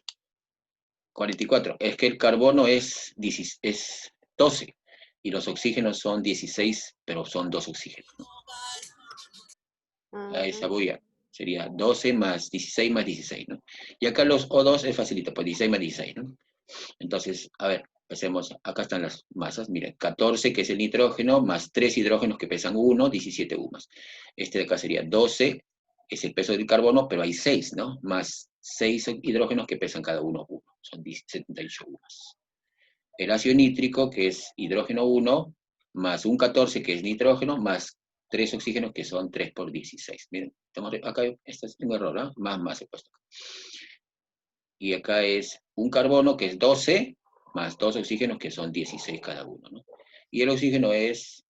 Speaker 1: 44. Es que el carbono es 12 y los oxígenos son 16, pero son 2 oxígenos, ¿no? A esa bulla sería 12 más 16 más 16, ¿no? Y acá los O2 es facilito, pues 16 más 16, ¿no? Entonces, a ver, empecemos. Acá están las masas, miren, 14 que es el nitrógeno, más 3 hidrógenos que pesan 1, 17 UMAS. Este de acá sería 12, es el peso del carbono, pero hay 6, ¿no? Más 6 hidrógenos que pesan cada uno 1, son 78 UMAS. El ácido nítrico, que es hidrógeno 1, más un 14 que es nitrógeno, más 3 oxígenos que son 3 por 16. Miren, acá este es un error, ¿no? Más he puesto acá. Y acá es un carbono que es 12, más 2 oxígenos que son 16 cada uno, ¿no? Y el oxígeno es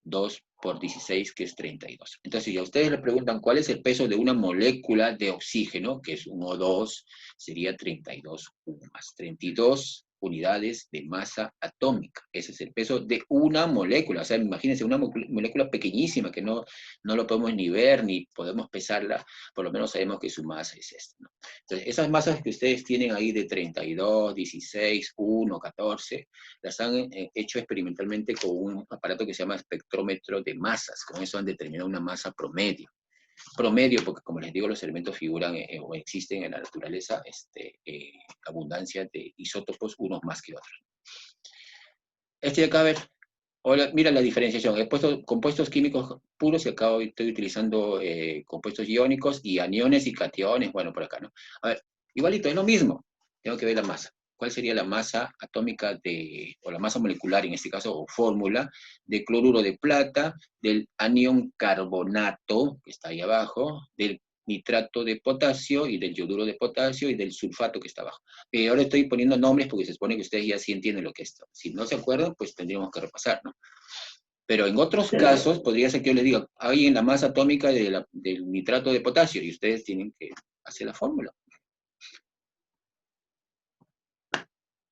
Speaker 1: 2 por 16, que es 32. Entonces, si a ustedes les preguntan cuál es el peso de una molécula de oxígeno, que es un O2, sería 32 más 32 unidades de masa atómica. Ese es el peso de una molécula. O sea, imagínense una molécula pequeñísima que no lo podemos ni ver, ni podemos pesarla, por lo menos sabemos que su masa es esta, ¿no? Entonces, esas masas que ustedes tienen ahí de 32, 16, 1, 14, las han hecho experimentalmente con un aparato que se llama espectrómetro de masas. Con eso han determinado una masa promedio. Promedio, porque como les digo, los elementos figuran o existen en la naturaleza abundancia de isótopos, unos más que otros. Este de acá, a ver, mira la diferenciación. He puesto compuestos químicos puros y acá estoy utilizando compuestos iónicos y aniones y cationes, bueno, por acá, ¿no? A ver, igualito, es lo mismo. Tengo que ver la masa. ¿Cuál sería la masa atómica o la masa molecular, en este caso, o fórmula, de cloruro de plata, del anión carbonato, que está ahí abajo, del nitrato de potasio y del yoduro de potasio y del sulfato que está abajo? Ahora estoy poniendo nombres porque se supone que ustedes ya sí entienden lo que es esto. Si no se acuerdan, pues tendríamos que repasar, ¿no? Pero en otros casos, podría ser que yo les diga, hay en la masa atómica del nitrato de potasio, y ustedes tienen que hacer la fórmula.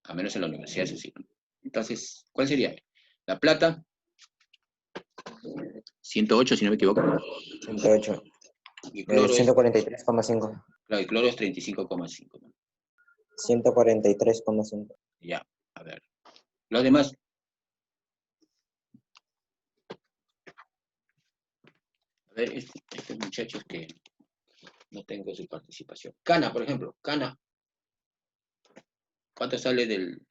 Speaker 1: A menos en la universidad, eso sí. Entonces, ¿cuál sería? La plata, 108, si no me equivoco.
Speaker 4: 108.
Speaker 1: Y cloro es,
Speaker 4: 143,5.
Speaker 1: claro, el cloro es 35,5, ¿no?
Speaker 4: 143,5.
Speaker 1: Ya, a ver. Los demás. A ver, estos muchachos que no tengo su participación. Cana, por ejemplo, cana. ¿Cuánto sale del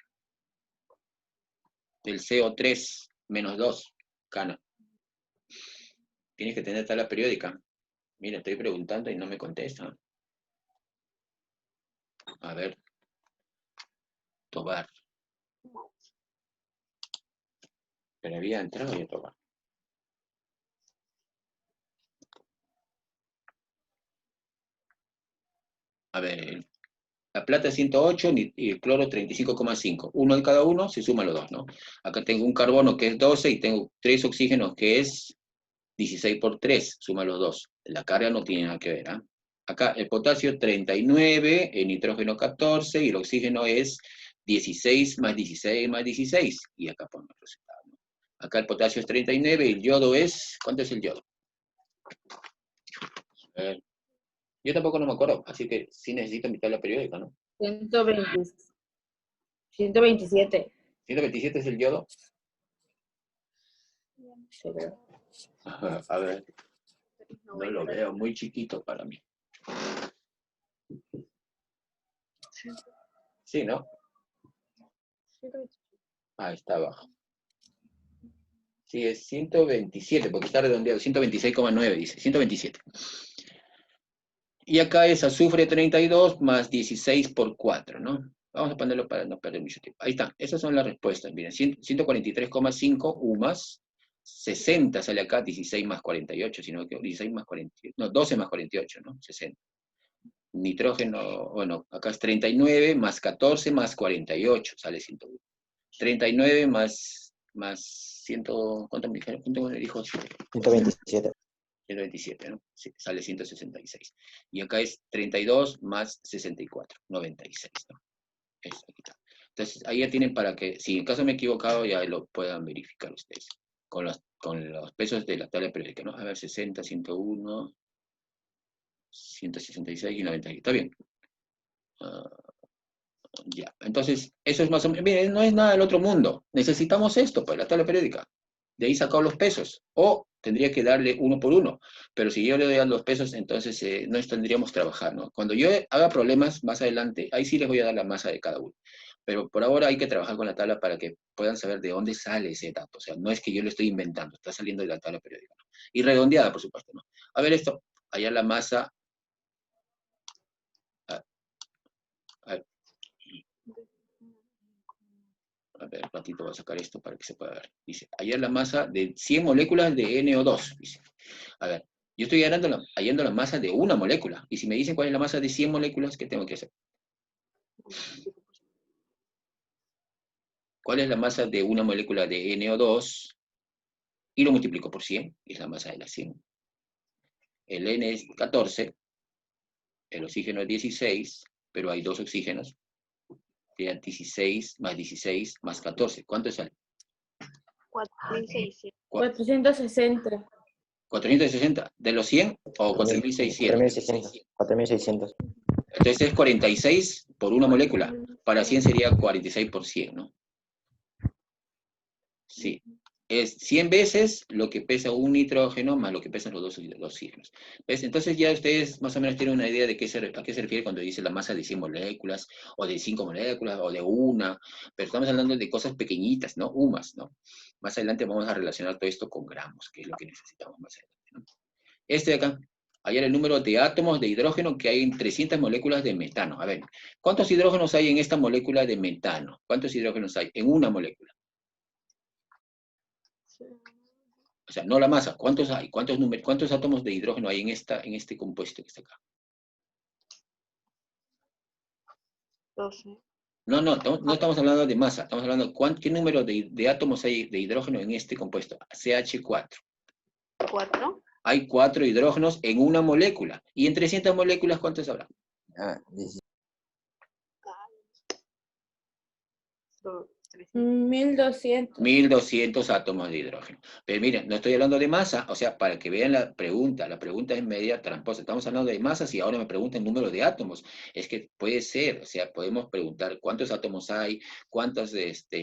Speaker 1: CO3 menos 2? Cana. Tienes que tener tabla periódica. Mira, estoy preguntando y no me contestan. A ver. Tobar. Pero había entrado y Tobar. A ver, la plata es 108 y el cloro 35,5. Uno de cada uno, se suman los dos, ¿no? Acá tengo un carbono que es 12 y tengo 3 oxígenos que es 16 por 3, suma los dos. La carga no tiene nada que ver, ¿eh? Acá el potasio 39, el nitrógeno 14 y el oxígeno es 16 más 16 más 16. Y acá pongo el resultado, ¿no? Acá el potasio es 39 y el yodo es... ¿Cuánto es el yodo? A ver. Yo tampoco no me acuerdo, así que sí necesito mi tabla periódica, ¿no?
Speaker 3: 127.
Speaker 1: 127 es el yodo.
Speaker 3: Pero
Speaker 1: A ver, no lo veo, muy chiquito para mí. Sí, ¿no? Ah, está abajo. Sí, es 127, porque está redondeado, 126,9 dice, 127. Y acá es azufre 32 más 16 por 4, ¿no? Vamos a ponerlo para no perder mucho tiempo. Ahí está, esas son las respuestas. Miren, 143,5 U más 60 sale acá, 16 más 48, sino que 16 más 48, no, 12 más 48, ¿no? 60. Nitrógeno, bueno, acá es 39 más 14 más 48, sale 101. 39 más 100, ¿cuánto me dijeron? ¿Cuánto me dijo?
Speaker 4: 127.
Speaker 1: 127, ¿no? Sí, sale 166. Y acá es 32 más 64, 96, ¿no? Aquí está. Entonces, ahí ya tienen para que, si en caso me he equivocado, ya lo puedan verificar ustedes. Con los pesos de la tabla periódica, ¿no? A ver, 60, 101, 166 y 96. Está bien. Ya. Entonces, eso es más o menos, miren, no es nada del otro mundo. Necesitamos esto para la tabla periódica. De ahí sacado los pesos. O tendría que darle uno por uno. Pero si yo le doy a los pesos, entonces no tendríamos que trabajar, ¿no? Cuando yo haga problemas más adelante, ahí sí les voy a dar la masa de cada uno. Pero por ahora hay que trabajar con la tabla para que puedan saber de dónde sale ese dato. O sea, no es que yo lo estoy inventando, está saliendo de la tabla periódica, ¿no? Y redondeada, por supuesto, ¿no? A ver esto. Allá la masa. A ver, ratito voy a sacar esto para que se pueda ver. Dice, hallar la masa de 100 moléculas de NO2. Dice. A ver, yo estoy hallando la masa de una molécula. Y si me dicen cuál es la masa de 100 moléculas, ¿qué tengo que hacer? ¿Cuál es la masa de una molécula de NO2? Y lo multiplico por 100, y es la masa de la 100. El N es 14, el oxígeno es 16, pero hay 2 oxígenos. te da 16 más 14. ¿Cuánto sale?
Speaker 2: 4.600.
Speaker 3: 460.
Speaker 1: 460. ¿De los 100 o 4.600?
Speaker 4: 4.600. 4.600.
Speaker 1: Entonces es 46 por una molécula. Para 100 sería 46 por 100, ¿no? Sí. Es 100 veces lo que pesa un nitrógeno más lo que pesan los dos oxígenos. ¿Ves? Entonces ya ustedes más o menos tienen una idea de a qué se refiere cuando dice la masa de 100 moléculas, o de 5 moléculas, o de una, pero estamos hablando de cosas pequeñitas, ¿no? UMAS, ¿no? Más adelante vamos a relacionar todo esto con gramos, que es lo que necesitamos más adelante, ¿no? Este de acá, hallar el número de átomos de hidrógeno que hay en 300 moléculas de metano. A ver, ¿cuántos hidrógenos hay en esta molécula de metano? ¿Cuántos hidrógenos hay en una molécula? O sea, no la masa, ¿cuántos hay? ¿Cuántos átomos de hidrógeno hay en este compuesto que está acá?
Speaker 2: 12.
Speaker 1: No estamos hablando de masa, estamos hablando de qué número de átomos hay de hidrógeno en este compuesto, CH4.
Speaker 2: 4.
Speaker 1: Hay 4 hidrógenos en una molécula. ¿Y en 300 moléculas cuántos habrá?
Speaker 3: 1200.
Speaker 1: 1200 átomos de hidrógeno. Pero miren, no estoy hablando de masa, o sea, para que vean la pregunta es media tramposa. Estamos hablando de masas y ahora me preguntan el número de átomos. Es que puede ser, o sea, podemos preguntar cuántos átomos hay, cuántos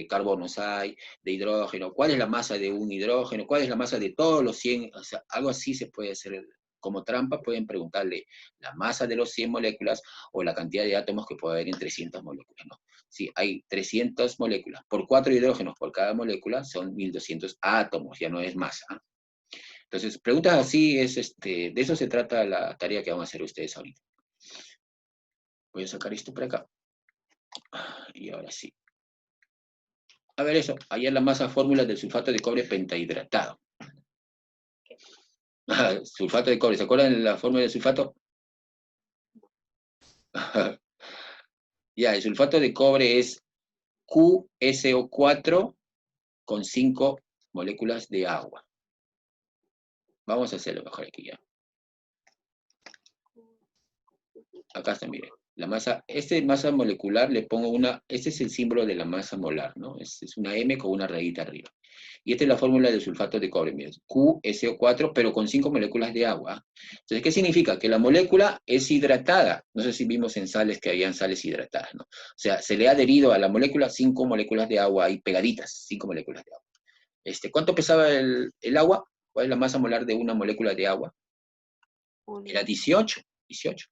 Speaker 1: carbonos hay de hidrógeno, cuál es la masa de un hidrógeno, cuál es la masa de todos los 100, o sea, algo así se puede hacer. Como trampa pueden preguntarle la masa de los 100 moléculas o la cantidad de átomos que puede haber en 300 moléculas, ¿no? Si hay 300 moléculas por 4 hidrógenos por cada molécula, son 1200 átomos, ya no es masa. Entonces, preguntas así, de eso se trata la tarea que van a hacer ustedes ahorita. Voy a sacar esto por acá. Y ahora sí. A ver eso, ahí es la masa fórmula del sulfato de cobre pentahidratado. Sulfato de cobre, ¿se acuerdan de la fórmula del sulfato? Ya, el sulfato de cobre es QSO4 con 5 moléculas de agua. Vamos a hacerlo mejor aquí ya. Acá está, miren. La masa, masa molecular le pongo este es el símbolo de la masa molar, ¿no? Es una M con una rayita arriba. Y esta es la fórmula del sulfato de cobre, miren. QSO4, pero con 5 moléculas de agua. Entonces, ¿qué significa? Que la molécula es hidratada. No sé si vimos en sales que habían sales hidratadas, ¿no? O sea, se le ha adherido a la molécula 5 moléculas de agua ahí pegaditas, 5 moléculas de agua. ¿Cuánto pesaba el agua? ¿Cuál es la masa molar de una molécula de agua? Era 18,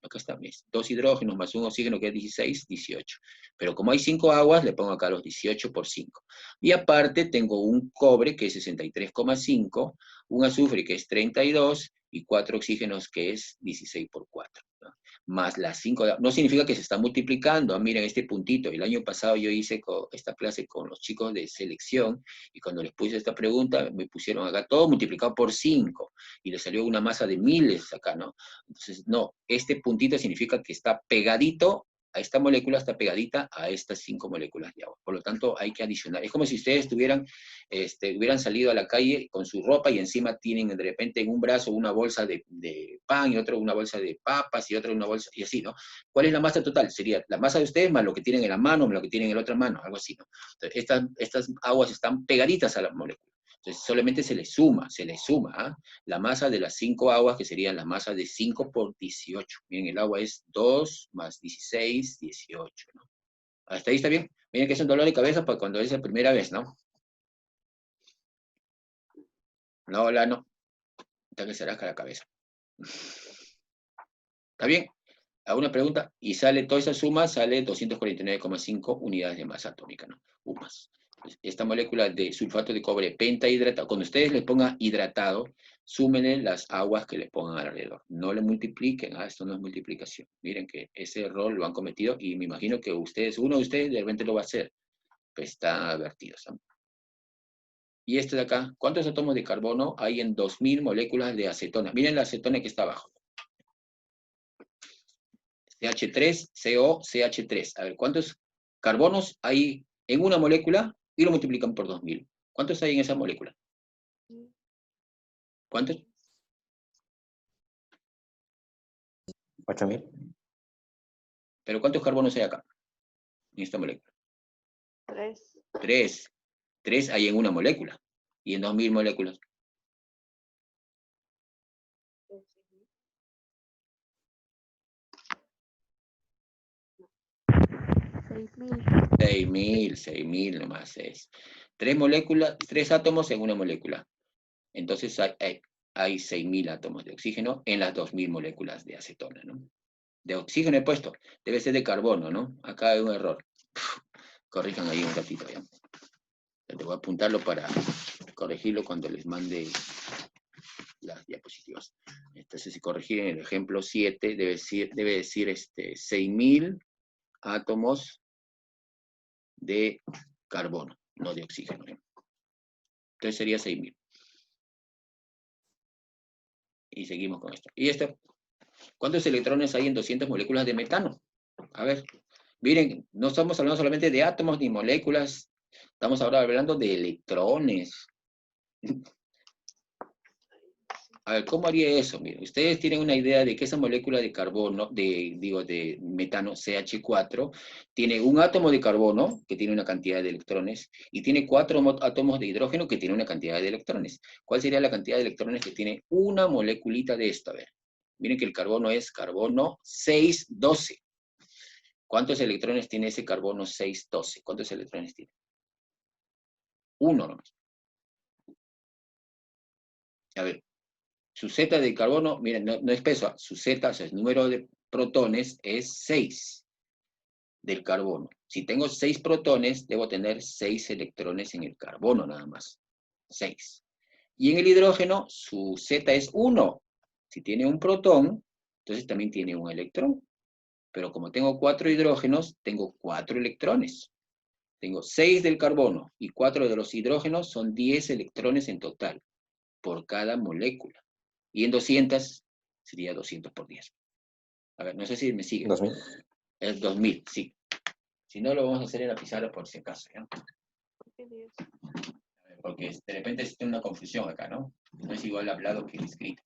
Speaker 1: acá está, ¿ves? 2 hidrógenos más un oxígeno que es 16, 18. Pero como hay 5 aguas, le pongo acá los 18 por 5. Y aparte tengo un cobre que es 63,5, un azufre que es 32, y 4 oxígenos que es 16 por 4, ¿no? Más las 5, no significa que se está multiplicando. Miren este puntito, el año pasado yo hice esta clase con los chicos de selección, y cuando les puse esta pregunta, me pusieron acá todo multiplicado por 5, y le salió una masa de miles acá, ¿no? Entonces, no, este puntito significa que está pegadito, a esta molécula está pegadita a estas 5 moléculas de agua. Por lo tanto, hay que adicionar. Es como si ustedes hubieran salido a la calle con su ropa y encima tienen de repente en un brazo una bolsa de pan, y otro una bolsa de papas, y otra una bolsa, y así, ¿no? ¿Cuál es la masa total? Sería la masa de ustedes más lo que tienen en la mano, más lo que tienen en la otra mano, algo así, ¿no? Entonces, estas aguas están pegaditas a la molécula. Entonces, solamente se le suma, ¿ah? La masa de las 5 aguas, que serían la masa de 5 por 18. Miren, el agua es 2 más 16, 18, ¿no? ¿Hasta ahí está bien? Miren que es un dolor de cabeza para cuando es la primera vez, ¿no? No, no. Hasta que se rasca la cabeza. ¿Está bien? Hago una pregunta y sale toda esa suma, sale 249,5 unidades de masa atómica, ¿no? UMAS. Esta molécula de sulfato de cobre pentahidratado, cuando ustedes le pongan hidratado, súmenle las aguas que le pongan alrededor. No le multipliquen, esto no es multiplicación. Miren que ese error lo han cometido y me imagino que uno de ustedes de repente lo va a hacer. Pues están advertidos, ¿no? Y este de acá, ¿cuántos átomos de carbono hay en 2000 moléculas de acetona? Miren la acetona que está abajo. CH3, CO, CH3. A ver, ¿cuántos carbonos hay en una molécula? Y lo multiplican por 2000. ¿Cuántos hay en esa molécula? ¿Cuántos?
Speaker 4: 8000.
Speaker 1: ¿Pero cuántos carbonos hay acá? en esta molécula?
Speaker 2: 3.
Speaker 1: 3. 3 hay en una molécula. Y en 2000 moléculas. 6.000 nomás es. 3 moléculas, 3 átomos en una molécula. Entonces hay 6.000 átomos de oxígeno en las 2.000 moléculas de acetona, ¿no? De oxígeno he puesto, debe ser de carbono, ¿no? Acá hay un error. Corrijan ahí un ratito, ¿ya? Te voy a apuntarlo para corregirlo cuando les mande las diapositivas. Entonces, si corregir en el ejemplo 7, debe decir 6.000 átomos de carbono, no de oxígeno, ¿eh? Entonces sería 6.000. Y seguimos con esto. Y esto, ¿cuántos electrones hay en 200 moléculas de metano? A ver, miren, no estamos hablando solamente de átomos ni moléculas, estamos ahora hablando de electrones. A ver, ¿cómo haría eso? Miren, ustedes tienen una idea de que esa molécula de carbono, de metano, CH4, tiene un átomo de carbono, que tiene una cantidad de electrones, y tiene 4 átomos de hidrógeno, que tiene una cantidad de electrones. ¿Cuál sería la cantidad de electrones que tiene una moleculita de esta? A ver, miren que el carbono es carbono 612. ¿Cuántos electrones tiene ese carbono 612? ¿Cuántos electrones tiene? 1 nomás. A ver. Su Z de carbono, miren, no es peso, su Z, o sea, el número de protones es 6 del carbono. Si tengo 6 protones, debo tener 6 electrones en el carbono nada más. 6. Y en el hidrógeno, su Z es 1. Si tiene un protón, entonces también tiene un electrón. Pero como tengo 4 hidrógenos, tengo 4 electrones. Tengo 6 del carbono y 4 de los hidrógenos, son 10 electrones en total, por cada molécula. Y en 200 sería 200 por 10. A ver, no sé si me sigue.
Speaker 4: 2000.
Speaker 1: Es 2000, sí. Si no, lo vamos a hacer en la pizarra por si acaso, ¿ya?
Speaker 2: ¿Por qué 10?
Speaker 1: Porque de repente existe una confusión acá, ¿no? No es igual hablado que escrito.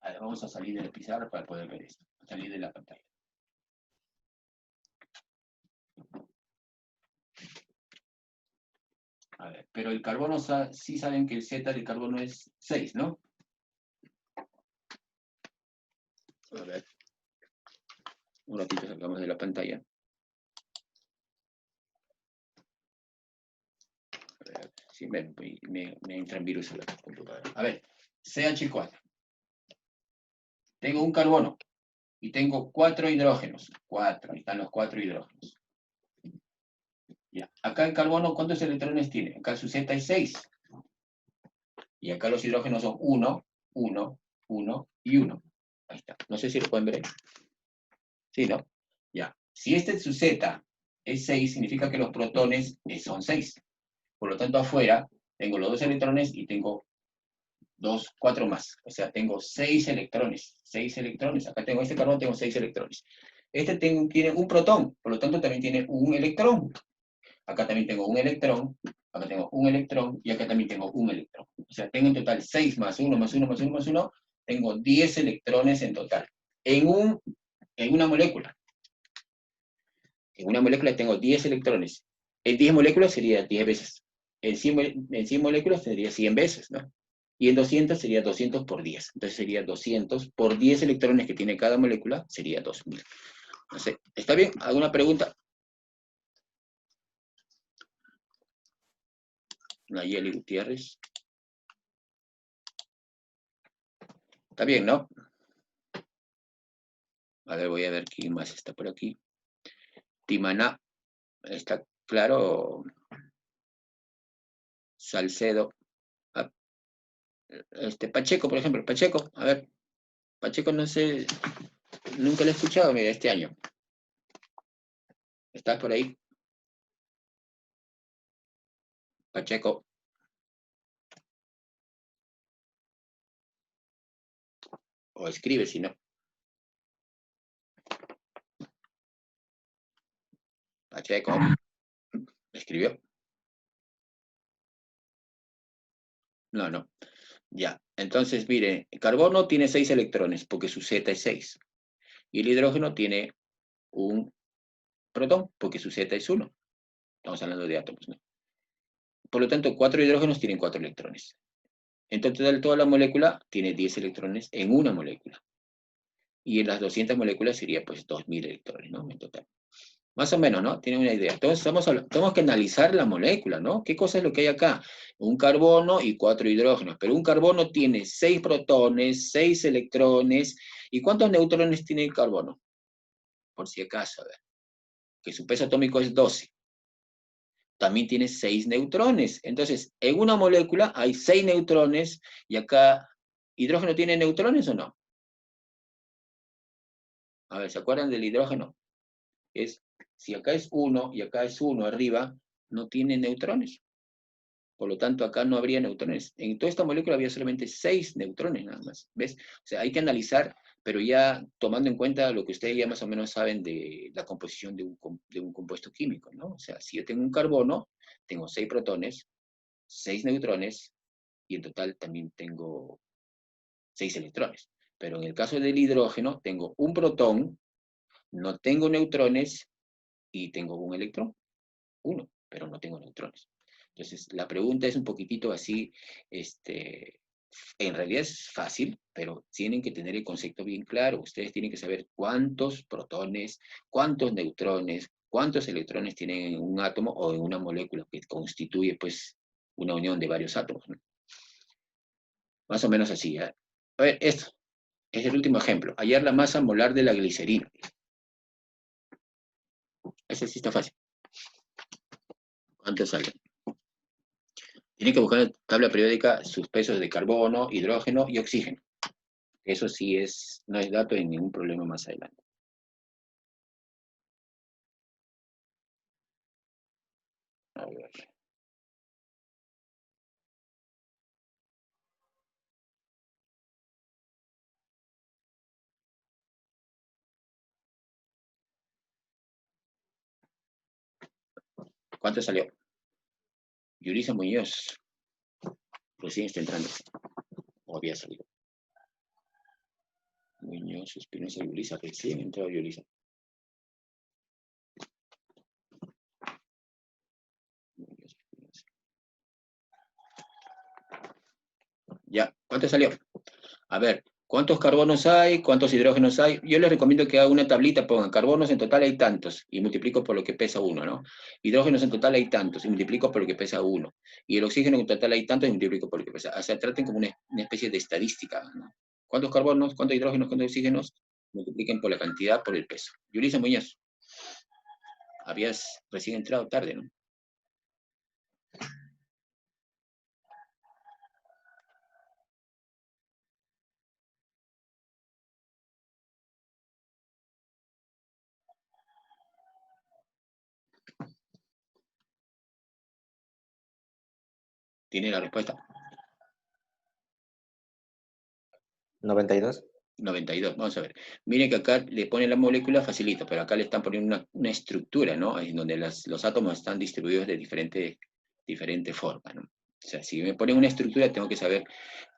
Speaker 1: A ver, vamos a salir de la pizarra para poder ver esto. Salir de la pantalla. A ver, pero el carbono, sí saben que el Z del carbono es 6, ¿no? A ver. Un ratito sacamos de la pantalla. A ver, si me entran virus en la computadora. A ver, CH4. Tengo un carbono y tengo 4 hidrógenos. 4, ahí están los 4 hidrógenos. Ya. Acá el carbono, ¿cuántos electrones tiene? Acá su Z es 6. Y acá los hidrógenos son 1, 1, 1 y 1. Ahí está. No sé si lo pueden ver. Sí, ¿no? Ya. Si este su Z es 6, significa que los protones son 6. Por lo tanto, afuera tengo los 2 electrones y tengo 4 más. O sea, tengo 6 electrones. 6 electrones. Acá tengo este carbono, tengo 6 electrones. Este tiene un protón, por lo tanto también tiene un electrón. Acá también tengo un electrón, acá tengo un electrón y acá también tengo un electrón. O sea, tengo en total 6 más 1 más 1 más 1 más 1, tengo 10 electrones en total. En una molécula. En una molécula tengo 10 electrones. En 10 moléculas sería 10 veces. En 100 moléculas tendría 100 veces, ¿no? Y en 200 sería 200 por 10. Entonces sería 200 por 10 electrones que tiene cada molécula, sería 2000. No sé, ¿está bien? ¿Alguna pregunta? Nayeli Gutiérrez. Está bien, ¿no? A ver, voy a ver quién más está por aquí. Timaná. ¿Está claro? Salcedo. Pacheco, por ejemplo. Pacheco, a ver. Pacheco no sé, nunca lo he escuchado, mira, este año. ¿Estás por ahí? Pacheco. O escribe si no. Pacheco. ¿Escribió? No, no. Ya. Entonces, mire, el carbono tiene 6 electrones porque su Z es 6. Y el hidrógeno tiene un protón, porque su Z es 1. Estamos hablando de átomos, ¿no? Por lo tanto, 4 hidrógenos tienen 4 electrones. En total, toda la molécula tiene 10 electrones en una molécula. Y en las 200 moléculas sería, pues, 2000 electrones, ¿no? En total. Más o menos, ¿no? Tienen una idea. Entonces, tenemos que analizar la molécula, ¿no? ¿Qué cosa es lo que hay acá? Un carbono y 4 hidrógenos. Pero un carbono tiene 6 protones, 6 electrones. ¿Y cuántos neutrones tiene el carbono? Por si acaso, a ver. Que su peso atómico es 12. También tiene 6 neutrones. Entonces, en una molécula hay 6 neutrones, y acá, ¿hidrógeno tiene neutrones o no? A ver, ¿se acuerdan del hidrógeno? Si acá es 1 y acá es 1 arriba, no tiene neutrones. Por lo tanto, acá no habría neutrones. En toda esta molécula había solamente 6 neutrones nada más. ¿Ves? O sea, hay que analizar, pero ya tomando en cuenta lo que ustedes ya más o menos saben de la composición de un compuesto químico, ¿no? O sea, si yo tengo un carbono, tengo 6 protones, 6 neutrones, y en total también tengo 6 electrones. Pero en el caso del hidrógeno, tengo un protón, no tengo neutrones, y tengo un electrón, 1, pero no tengo neutrones. Entonces, la pregunta es un poquitito así, en realidad es fácil, pero tienen que tener el concepto bien claro. Ustedes tienen que saber cuántos protones, cuántos neutrones, cuántos electrones tienen en un átomo o en una molécula que constituye, pues, una unión de varios átomos, ¿no? Más o menos así, ¿eh? A ver, esto es el último ejemplo. Hallar la masa molar de la glicerina. Ese sí está fácil. ¿Cuánto sale? Tienen que buscar en la tabla periódica sus pesos de carbono, hidrógeno y oxígeno. Eso sí no es dato de ningún problema más adelante. A ver. ¿Cuánto salió? Yulisa Muñoz. Recién está entrando. O había salido. Muñoz, Espinosa, Yulisa. Recién entró Yulisa. Muñoz, Espinosa. Ya, ¿cuánto salió? A ver, ¿cuántos carbonos hay? ¿Cuántos hidrógenos hay? Yo les recomiendo que haga una tablita, pongan carbonos en total hay tantos, y multiplico por lo que pesa 1, ¿no? Hidrógenos en total hay tantos, y multiplico por lo que pesa 1. Y el oxígeno en total hay tantos, y multiplico por lo que pesa. O sea, traten como una especie de estadística, ¿no? ¿Cuántos carbonos, cuántos hidrógenos, cuántos oxígenos? Multipliquen por la cantidad, por el peso. Yulisa Muñoz, habías recién entrado tarde, ¿no? ¿Tiene la respuesta?
Speaker 4: 92.
Speaker 1: 92, vamos a ver. Miren que acá le ponen la molécula facilito, pero acá le están poniendo una estructura, ¿no? En donde los átomos están distribuidos de diferente forma, ¿no? O sea, si me ponen una estructura, tengo que saber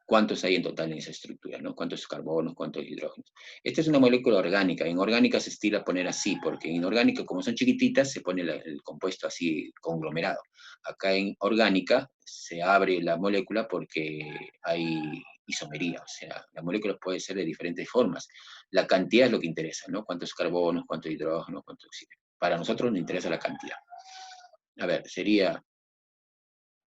Speaker 1: cuántos hay en total en esa estructura, ¿no? Cuántos carbonos, cuántos hidrógenos. Esta es una molécula orgánica. En orgánica se estila poner así, porque en inorgánica, como son chiquititas, se pone el compuesto así, conglomerado. Acá en orgánica se abre la molécula porque hay isomería, o sea, la molécula puede ser de diferentes formas. La cantidad es lo que interesa, ¿no? Cuántos carbonos, cuántos hidrógenos, cuántos oxígenos. Para nosotros nos interesa la cantidad. A ver, sería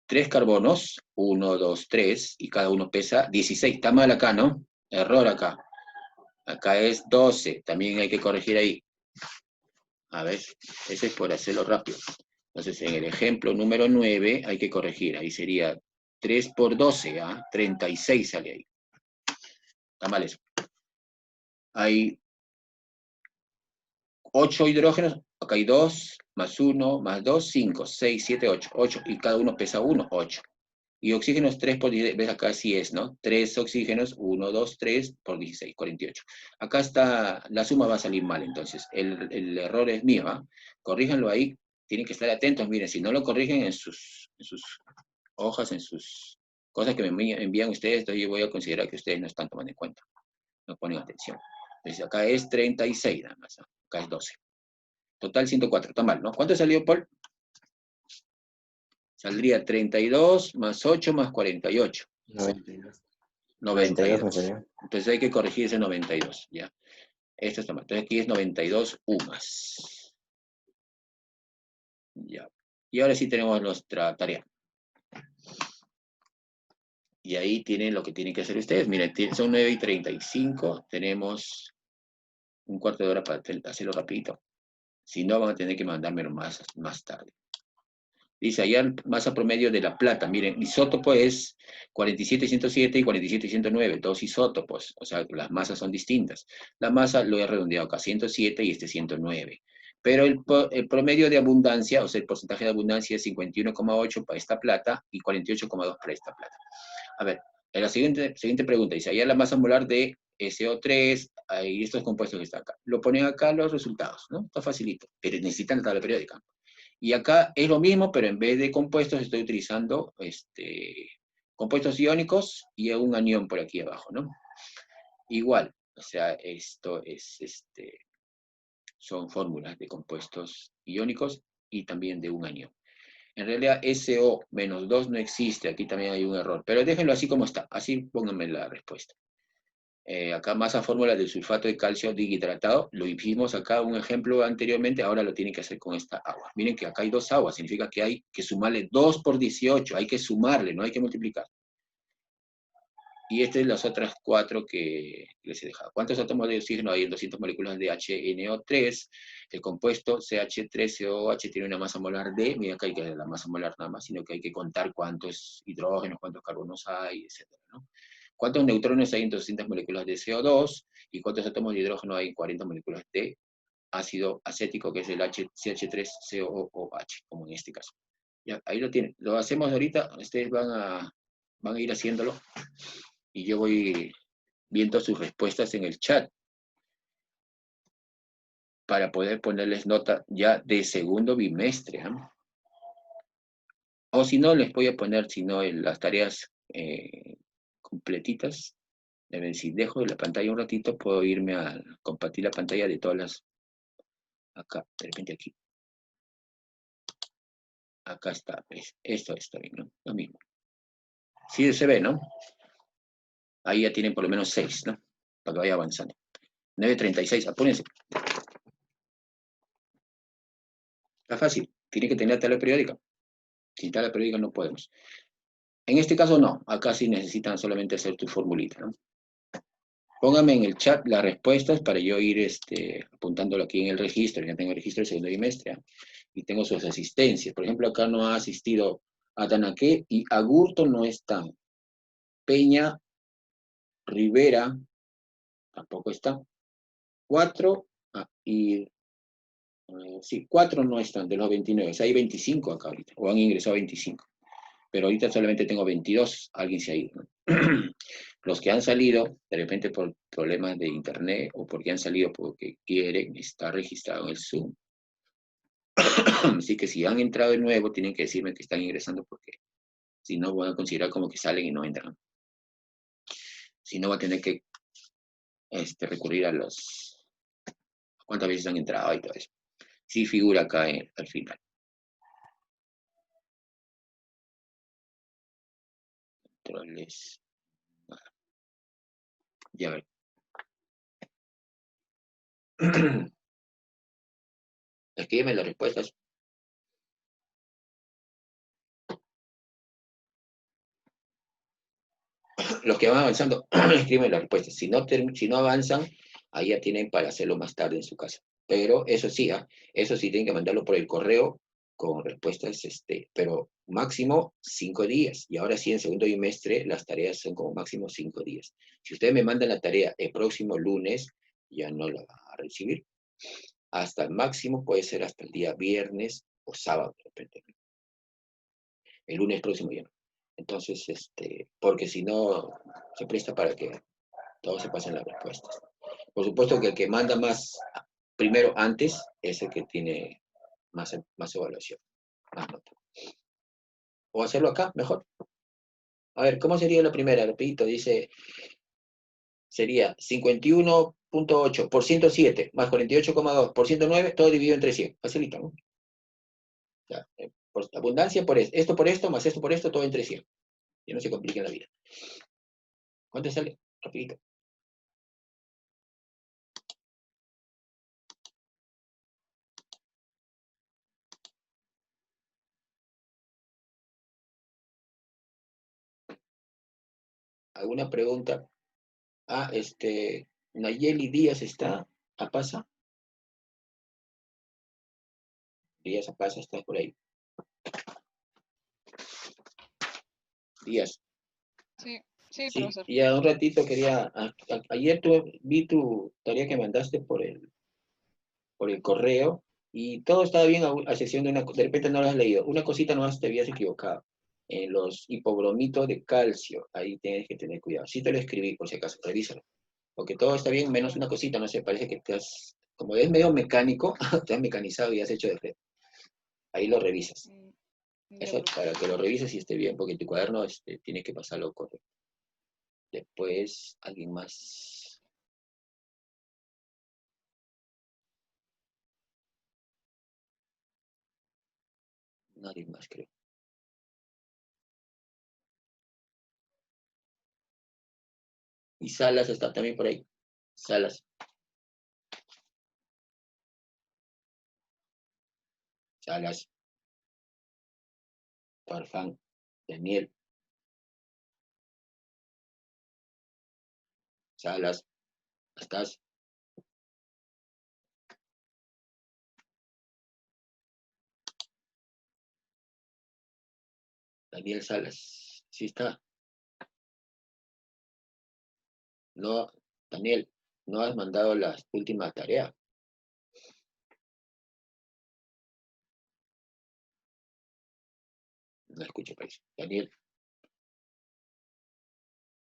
Speaker 1: 3 carbonos, 1, 2, 3, y cada uno pesa 16. Está mal acá, ¿no? Error acá. Acá es 12, también hay que corregir ahí. A ver, ese es por hacerlo rápido. Entonces, en el ejemplo número 9 hay que corregir. Ahí sería 3 por 12, ¿ah? 36 sale ahí. Está mal eso. Hay 8 hidrógenos, acá hay 2, más 1, más 2, 5, 6, 7, 8. 8, y cada uno pesa 1, 8. Y oxígenos 3 por 10, ves acá sí es, ¿no? 3 oxígenos, 1, 2, 3 por 16, 48. Acá está, la suma va a salir mal, entonces. El error es mío, ¿ah? Corríjanlo ahí, tienen que estar atentos, miren, si no lo corrigen en sus hojas, en sus cosas que me envían ustedes, entonces yo voy a considerar que ustedes no están tomando en cuenta, no ponen atención. Entonces acá es 36 nada más, ¿ah? Acá es 12. Total 104, está mal, ¿no? ¿Cuánto salió, Paul? Saldría 32 más 8 más 48.
Speaker 4: 92.
Speaker 1: 92.
Speaker 4: me salió.
Speaker 1: Entonces hay que corregir ese 92, ¿ya? Esto está mal. Entonces aquí es 92 UMAS. Ya. Y ahora sí tenemos nuestra tarea. Y ahí tienen lo que tienen que hacer ustedes. Miren, son 9:35. Tenemos un cuarto de hora para hacerlo rapidito. Si no, van a tener que mandármelo más tarde. Dice, allá masa promedio de la plata. Miren, isótopo es 47,107 y 47,109, dos isótopos. O sea, las masas son distintas. La masa lo he redondeado acá, 107 y este 109. Pero el promedio de abundancia, o sea, el porcentaje de abundancia es 51,8 para esta plata y 48,2 para esta plata. A ver, en la siguiente pregunta dice, allá la masa molar de SO3 y estos compuestos que están acá. Lo ponen acá los resultados, ¿no? Está facilito, pero necesitan la tabla periódica. Y acá es lo mismo, pero en vez de compuestos estoy utilizando compuestos iónicos y un anión por aquí abajo, ¿no? Igual, o sea, esto es, son fórmulas de compuestos iónicos y también de un anión. En realidad, SO-2 no existe, aquí también hay un error, pero déjenlo así como está, así pónganme la respuesta. Acá masa fórmula del sulfato de calcio dihidratado, lo hicimos acá un ejemplo anteriormente, ahora lo tienen que hacer con esta agua. Miren que acá hay dos aguas, significa que hay que sumarle 2 por 18, hay que sumarle, no hay que multiplicar. Y estas son las otras 4 que les he dejado. ¿Cuántos átomos de oxígeno hay en 200 moléculas de HNO3? El compuesto CH3COH tiene una masa molar de, mira acá hay que la masa molar nada más, sino que hay que contar cuántos hidrógenos, cuántos carbonos hay, etc., ¿no? ¿Cuántos neutrones hay en 200 moléculas de CO2? ¿Y cuántos átomos de hidrógeno hay en 40 moléculas de ácido acético, que es el CH3COOH, como en este caso? Ya, ahí lo tienen. Lo hacemos ahorita, ustedes van a ir haciéndolo y yo voy viendo sus respuestas en el chat para poder ponerles nota ya de segundo bimestre, ¿eh? O si no, les voy a poner, si no, en las tareas completitas. Si dejo la pantalla un ratito, puedo irme a compartir la pantalla de todas las... Acá, de repente aquí. Acá está, ¿ves? Esto está bien, ¿no? Lo mismo. Sí se ve, ¿no? Ahí ya tienen por lo menos 6, ¿no? Para que vaya avanzando. 9:36, apúrense. Está fácil. Tiene que tener tabla periódica. Sin tabla periódica no podemos. En este caso no. Acá sí necesitan solamente hacer tu formulita, ¿no? Póngame en el chat las respuestas para yo ir apuntándolo aquí en el registro. Ya tengo el registro del segundo bimestre, ¿eh? Y tengo sus asistencias. Por ejemplo, acá no ha asistido Atanaqué y Agurto no están. Peña, Rivera, tampoco está. 4, sí, 4 no están de los 29. O sea, hay 25 acá ahorita, o han ingresado 25. Pero ahorita solamente tengo 22, alguien se ha ido, ¿no? Los que han salido, de repente por problemas de internet, o porque han salido porque quieren, está registrado en el Zoom. Así que si han entrado de nuevo, tienen que decirme que están ingresando porque si no, van a considerar como que salen y no entran. Si no, va a tener que recurrir a los... ¿Cuántas veces han entrado y todo eso? Sí figura acá al final. Controles. Ya ver. Escríbeme las respuestas. Los que van avanzando, escriben las respuestas. Si no avanzan, ahí ya tienen para hacerlo más tarde en su casa. Pero eso sí, eso sí tienen que mandarlo por el correo con respuestas, pero máximo 5 días. Y ahora sí, en segundo bimestre, las tareas son como máximo 5 días. Si ustedes me mandan la tarea el próximo lunes, ya no la va a recibir. Hasta el máximo puede ser hasta el día viernes o sábado, de repente. El lunes próximo ya no. Entonces, porque si no, se presta para que todos se pasen las respuestas. Por supuesto que el que manda más primero antes es el que tiene más evaluación, más nota. O hacerlo acá, mejor. A ver, ¿cómo sería la primera? Repito, dice, sería 51.8 por 107 más 48,2 por 109, todo dividido entre 100. Facilita, ¿no? Ya, por abundancia, esto por esto, más esto por esto, todo entre 100. Y no se complique la vida. ¿Cuánto sale? Rapidito. ¿Alguna pregunta? Nayeli Díaz está. ¿Apasa? Díaz Apasa, está por ahí. Díaz.
Speaker 2: Sí,
Speaker 1: Sí,
Speaker 2: profesor.
Speaker 1: y a un ratito quería. Ayer vi tu tarea que mandaste por el correo y todo estaba bien a excepción de repente no lo has leído. Una cosita nomás te habías equivocado. En los hipobromitos de calcio, ahí tienes que tener cuidado. Sí te lo escribí, por si acaso, revísalo. Porque todo está bien, menos una cosita, no sé, parece que como es medio mecánico, te has mecanizado y has hecho de fe. Ahí lo revisas.
Speaker 2: Ya,
Speaker 1: Eso
Speaker 2: profe.
Speaker 1: para que lo revises y esté bien, porque en tu cuaderno tienes que pasarlo correcto. Después, alguien más. Nadie más, creo. Y Salas está también por ahí. Salas. Salas. Farfán. Daniel. Salas. ¿Estás? Daniel Salas. Sí está. No, Daniel, no has mandado las últimas tareas. No escucho, parece. Daniel,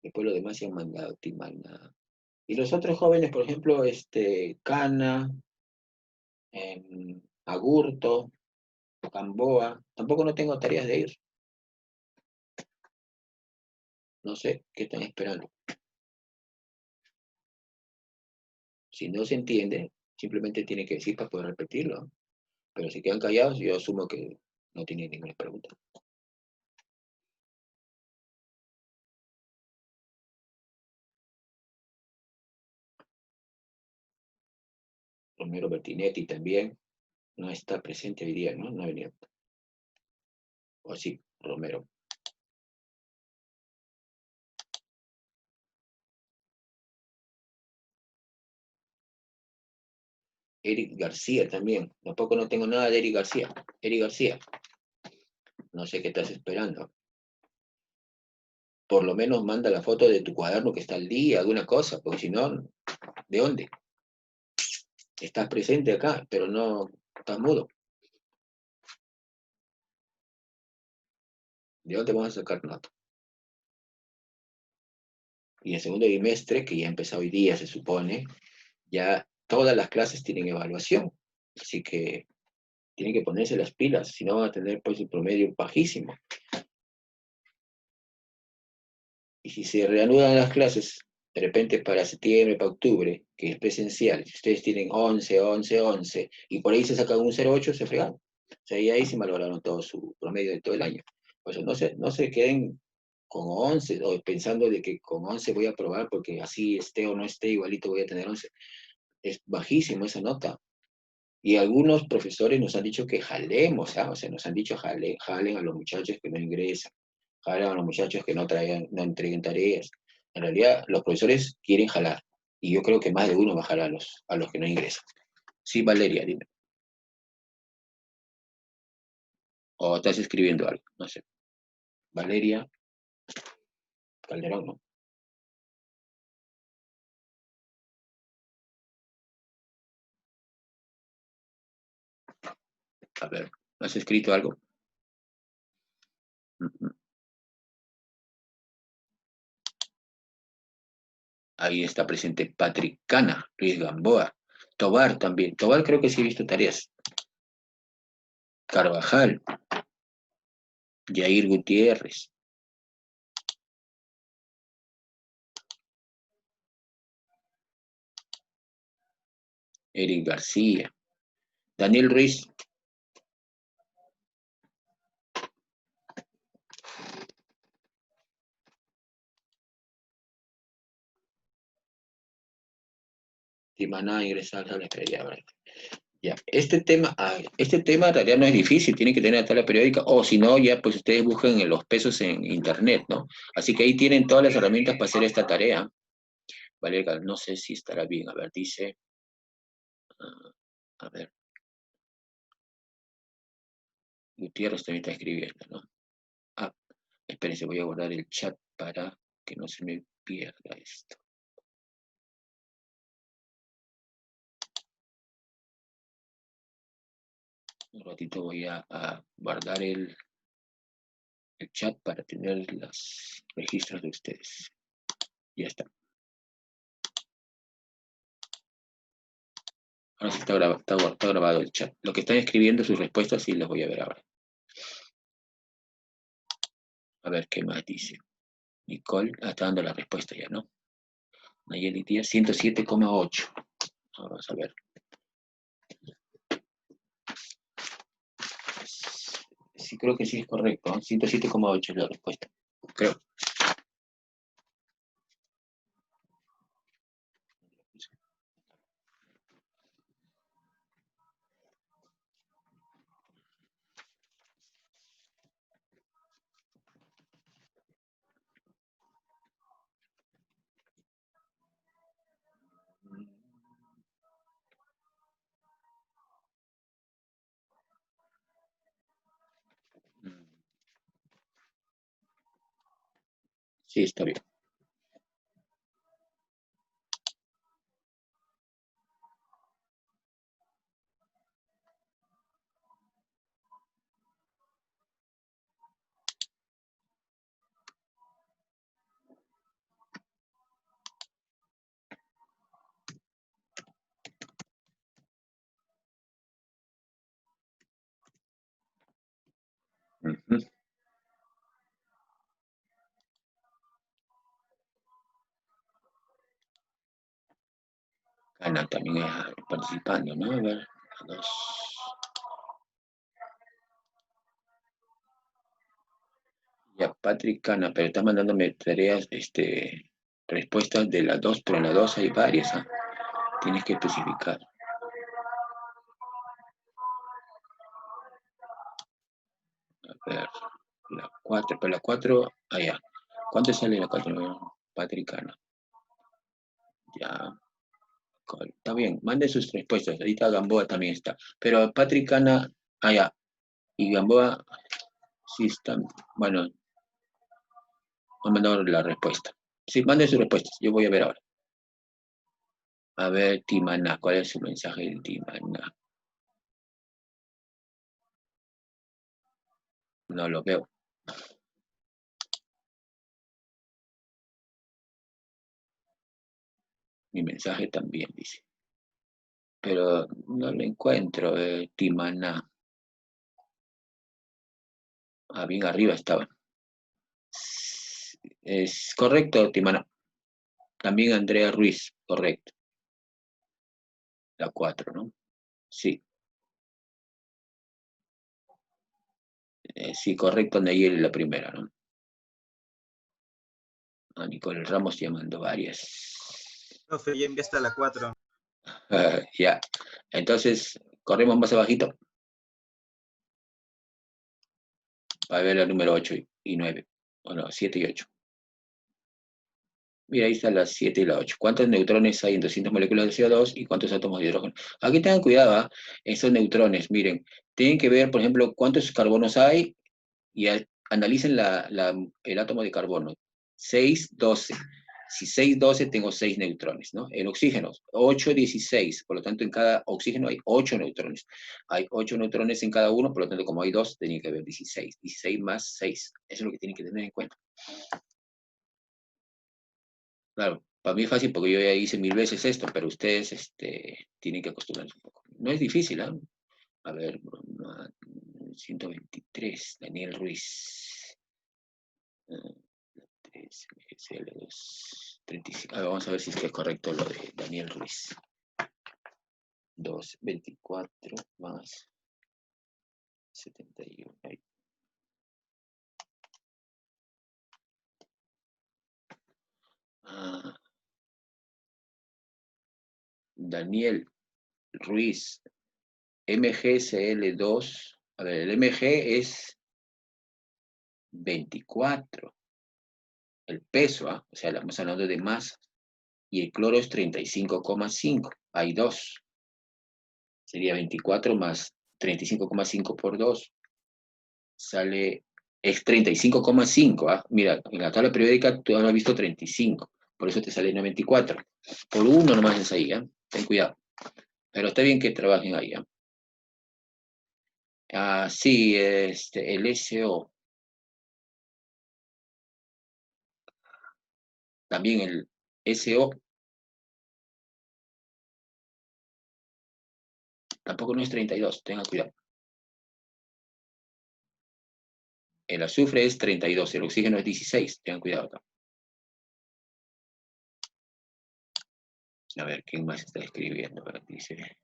Speaker 1: después lo demás se han mandado, Timana. Y los otros jóvenes, por ejemplo, Cana, Agurto, Camboa, tampoco no tengo tareas de ellos. No sé qué están esperando. Si no se entiende, simplemente tiene que decir para poder repetirlo. Pero si quedan callados, yo asumo que no tienen ninguna pregunta. Romero Bertinetti también no está presente hoy día, ¿no? No ha venido. O sí, Romero. Eric García también. Tampoco no tengo nada de Eric García. Eric García. No sé qué estás esperando. Por lo menos manda la foto de tu cuaderno que está al día, alguna cosa, porque si no, ¿de dónde? Estás presente acá, pero no estás mudo. ¿De dónde vamos a sacar nota? Y en segundo bimestre, que ya empezó hoy día, se supone, ya todas las clases tienen evaluación. Así que tienen que ponerse las pilas, si no van a tener pues el promedio bajísimo. Y si se reanudan las clases, de repente para septiembre, para octubre, que es presencial, si ustedes tienen 11, 11, 11, y por ahí se sacan un 0,8, se fregan. O sea, y ahí se valoraron todo su promedio de todo el año. O sea, no se queden con 11, o pensando de que con 11 voy a aprobar porque así esté o no esté, igualito voy a tener 11. Es bajísimo esa nota. Y algunos profesores nos han dicho que jalemos, ¿ah? O sea, nos han dicho jalen a los muchachos que no ingresan, jalen a los muchachos que no entreguen tareas. En realidad, los profesores quieren jalar, y yo creo que más de uno va a jalar a los que no ingresan. Sí, Valeria, dime. O estás escribiendo algo, no sé. Valeria Calderón, ¿no? A ver, ¿has escrito algo? Ahí está presente Patrick Cana, Luis Gamboa, Tobar también. Tobar creo que sí he visto tareas. Carvajal, Jair Gutiérrez. Eric García. Daniel Ruiz. Timaná ingresa a la tabla periódica. Ya, este tema en realidad no es difícil, tiene que tener la tabla periódica, o si no, ya pues ustedes busquen en los pesos en internet, ¿no? Así que ahí tienen todas las herramientas para hacer esta tarea. Vale, no sé si estará bien, a ver, dice, a ver, Gutiérrez también está escribiendo, ¿no? Ah, espérense, voy a guardar el chat para que no se me pierda esto. Un ratito voy a guardar el chat para tener los registros de ustedes. Ya está. Ahora sí está grabado el chat. Lo que están escribiendo sus respuestas sí las voy a ver ahora. A ver qué más dice. Nicole, está dando la respuesta ya, ¿no? Nayeli Díaz, 107,8. Vamos a ver. Sí, creo que sí es correcto. 107,8 es la respuesta. Creo. Sí, está bien. Ujú. Ana también participando, ¿no? A ver, dos. Ya, Patrick Cana, pero está mandándome tareas, respuestas de las dos, pero en las dos hay varias, ¿ah? Tienes que especificar. A ver, la 4, pero la 4, allá. ¿Cuánto sale la 4? Patrick Cana. Ya, está bien, mande sus respuestas. Ahorita Gamboa también está. Pero Patrick Cana, allá. Y Gamboa, sí está, bueno, me han mandado la respuesta. Sí, mande sus respuestas, yo voy a ver ahora. A ver, Timana, ¿cuál es su mensaje de Timana? No lo veo. Mi mensaje también dice. Pero no lo encuentro, Timana. Ah, bien arriba estaba. Es correcto, Timana. También Andrea Ruiz, correcto. La 4, ¿no? Sí. Sí, correcto, Nayeli la primera, ¿no? A Nicole Ramos llamando varias.
Speaker 5: Profe, ya envié hasta la 4.
Speaker 1: Ya. Entonces, corremos más abajito. Para ver la número 8 y 9. Bueno, 7 y 8. Mira, ahí están las 7 y la 8. ¿Cuántos neutrones hay en 200 moléculas de CO2 y cuántos átomos de hidrógeno? Aquí tengan cuidado, ¿eh? Esos neutrones, miren, tienen que ver, por ejemplo, cuántos carbonos hay y analicen el átomo de carbono. 6, 12. Si 6, 12, tengo 6 neutrones, ¿no? En oxígeno, 8, 16. Por lo tanto, en cada oxígeno hay 8 neutrones. Hay 8 neutrones en cada uno, por lo tanto, como hay 2, tenía que haber 16. 16 más 6. Eso es lo que tienen que tener en cuenta. Claro, para mí es fácil porque yo ya hice 1000 veces esto, pero ustedes tienen que acostumbrarse un poco. No es difícil, ¿eh? A ver, 123, Daniel Ruiz. 3, MGCL2, 35. A ver, vamos a ver si es que es correcto lo de Daniel Ruiz. 2, 24 más 71. Ahí. Ah, Daniel Ruiz, MgCl2. A ver, el Mg es 24. El peso, o sea, estamos hablando de masa. Y el cloro es 35,5. Hay 2. Sería 24 más 35,5 por 2. Sale, es 35,5. Mira, en la tabla periódica tú has visto 35. Por eso te sale 94. Por 1 nomás es ahí, ten cuidado. Pero está bien que trabajen ahí, sí, el SO. También el SO. Tampoco no es 32, tengan cuidado. El azufre es 32, el oxígeno es 16, tengan cuidado acá. A ver, ¿quién más está escribiendo? A ver, dice,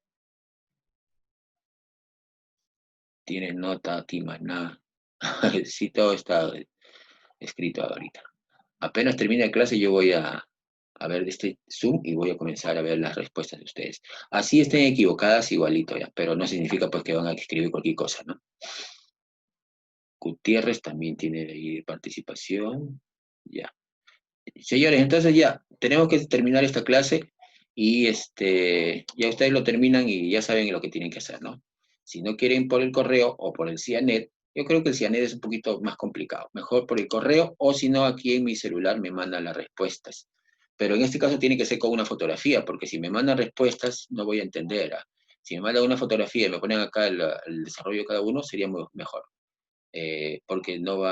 Speaker 1: tiene nota, Timaná. Sí, todo está escrito ahorita. Apenas termine la clase yo voy a ver este Zoom y voy a comenzar a ver las respuestas de ustedes. Así estén equivocadas igualito ya, pero no significa pues que van a escribir cualquier cosa, ¿no? Gutiérrez también tiene ahí participación. Ya. Señores, entonces ya, tenemos que terminar esta clase y ya ustedes lo terminan y ya saben lo que tienen que hacer, ¿no? Si no quieren por el correo o por el CIANET, yo creo que el CIANET es un poquito más complicado. Mejor por el correo o si no, aquí en mi celular me mandan las respuestas. Pero en este caso tiene que ser con una fotografía, porque si me mandan respuestas no voy a entender. Si me mandan una fotografía y me ponen acá el desarrollo de cada uno, sería mejor. Porque no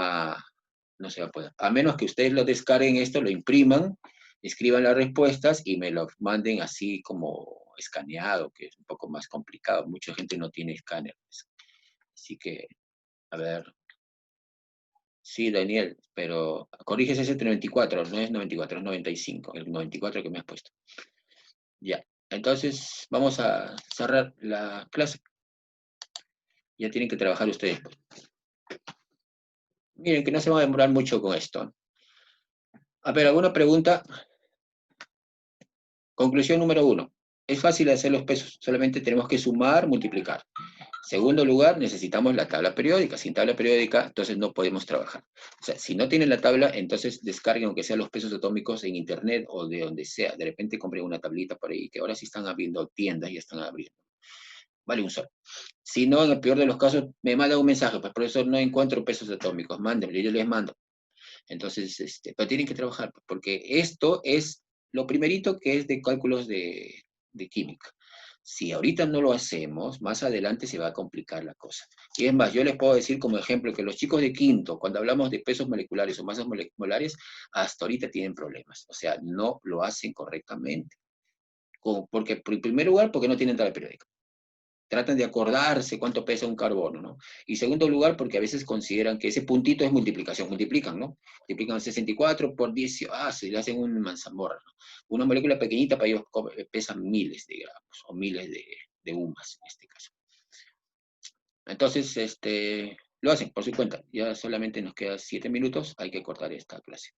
Speaker 1: se va a poder. A menos que ustedes lo descarguen esto, lo impriman, escriban las respuestas y me lo manden así como escaneado, que es un poco más complicado. Mucha gente no tiene escáner. Así que, a ver. Sí, Daniel, pero corriges ese 94, no es 94, es 95, el 94 que me has puesto. Ya, entonces vamos a cerrar la clase. Ya tienen que trabajar ustedes. Miren que no se va a demorar mucho con esto. A ver, ¿alguna pregunta? Conclusión número 1. Es fácil hacer los pesos, solamente tenemos que sumar, multiplicar. Segundo lugar, necesitamos la tabla periódica. Sin tabla periódica, entonces no podemos trabajar. O sea, si no tienen la tabla, entonces descarguen aunque sean los pesos atómicos en internet o de donde sea. De repente compren una tablita por ahí, que ahora sí están abriendo tiendas y están abriendo. Vale un sol. Si no, en el peor de los casos, me manda un mensaje, pues profesor, no encuentro pesos atómicos, mándenme, yo les mando. Entonces, pero tienen que trabajar, porque esto es lo primerito que es de cálculos de química. Si ahorita no lo hacemos, más adelante se va a complicar la cosa. Y es más, yo les puedo decir como ejemplo que los chicos de quinto, cuando hablamos de pesos moleculares o masas moleculares, hasta ahorita tienen problemas. O sea, no lo hacen correctamente. Porque, en primer lugar, porque no tienen tabla periódica. Tratan de acordarse cuánto pesa un carbono, ¿no? Y segundo lugar, porque a veces consideran que ese puntito es multiplicación, multiplican, ¿no? Multiplican 64 por 10, se le hacen un manzamorra, ¿no? Una molécula pequeñita para ellos pesa miles de gramos, o miles de UMAS en este caso. Entonces, lo hacen por su cuenta. Ya solamente nos quedan 7 minutos, hay que cortar esta clase.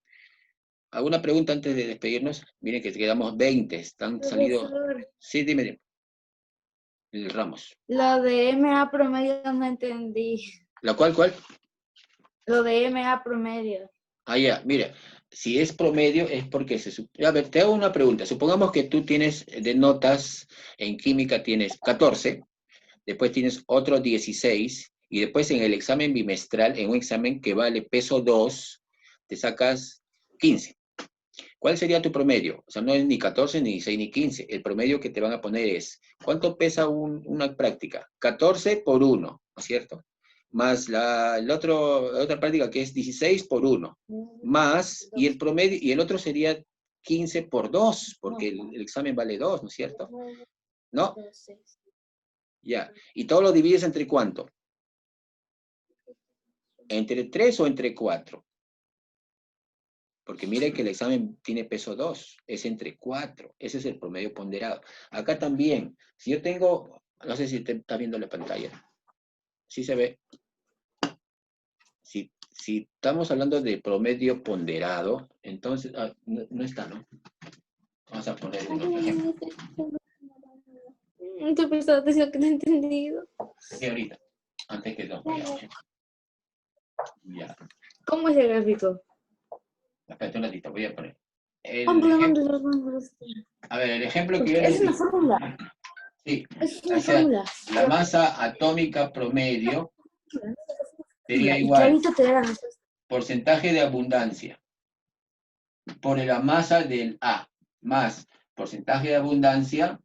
Speaker 1: ¿Alguna pregunta antes de despedirnos? Miren que quedamos 20, están salidos...
Speaker 3: Profesor,
Speaker 1: Sí, dime. El Ramos.
Speaker 3: lo de MA promedio no entendí.
Speaker 1: ¿La cuál?
Speaker 3: Lo de MA promedio.
Speaker 1: Ya, mira, si es promedio es porque A ver, te hago una pregunta. Supongamos que tú tienes de notas, en química tienes 14, después tienes otro 16, y después en el examen bimestral, en un examen que vale peso 2, te sacas 15. ¿Cuál sería tu promedio? O sea, no es ni 14, ni 16, ni 15. El promedio que te van a poner es, ¿cuánto pesa una práctica? 14 por 1, ¿no es cierto? Más la otra práctica que es 16 por 1, más, y el promedio, y el otro sería 15 por 2, porque el examen vale 2, ¿no es cierto? ¿No? Ya. ¿Y todo lo divides entre cuánto? ¿Entre 3 o entre 4? Porque mire que el examen tiene peso 2, es entre 4, ese es el promedio ponderado. Acá también, si yo tengo, no sé si te está viendo la pantalla, sí se ve. Si estamos hablando de promedio ponderado, entonces, no está, ¿no? Vamos a poner un ejemplo.
Speaker 3: Estoy prestando atención que no he entendido.
Speaker 1: Sí, ahorita, antes que nos vayamos. Ya,
Speaker 3: ¿Cómo es el gráfico?
Speaker 1: espérate un ratito, voy a poner. A ver, el ejemplo que yo
Speaker 3: Es
Speaker 1: les
Speaker 3: una
Speaker 1: di.
Speaker 3: fórmula.
Speaker 1: Sí,
Speaker 3: Es
Speaker 1: o
Speaker 3: una
Speaker 1: sea,
Speaker 3: fórmula.
Speaker 1: la masa atómica promedio sería
Speaker 3: Y
Speaker 1: igual
Speaker 3: clarito te da la respuesta.
Speaker 1: porcentaje de abundancia por la masa del A más porcentaje de abundancia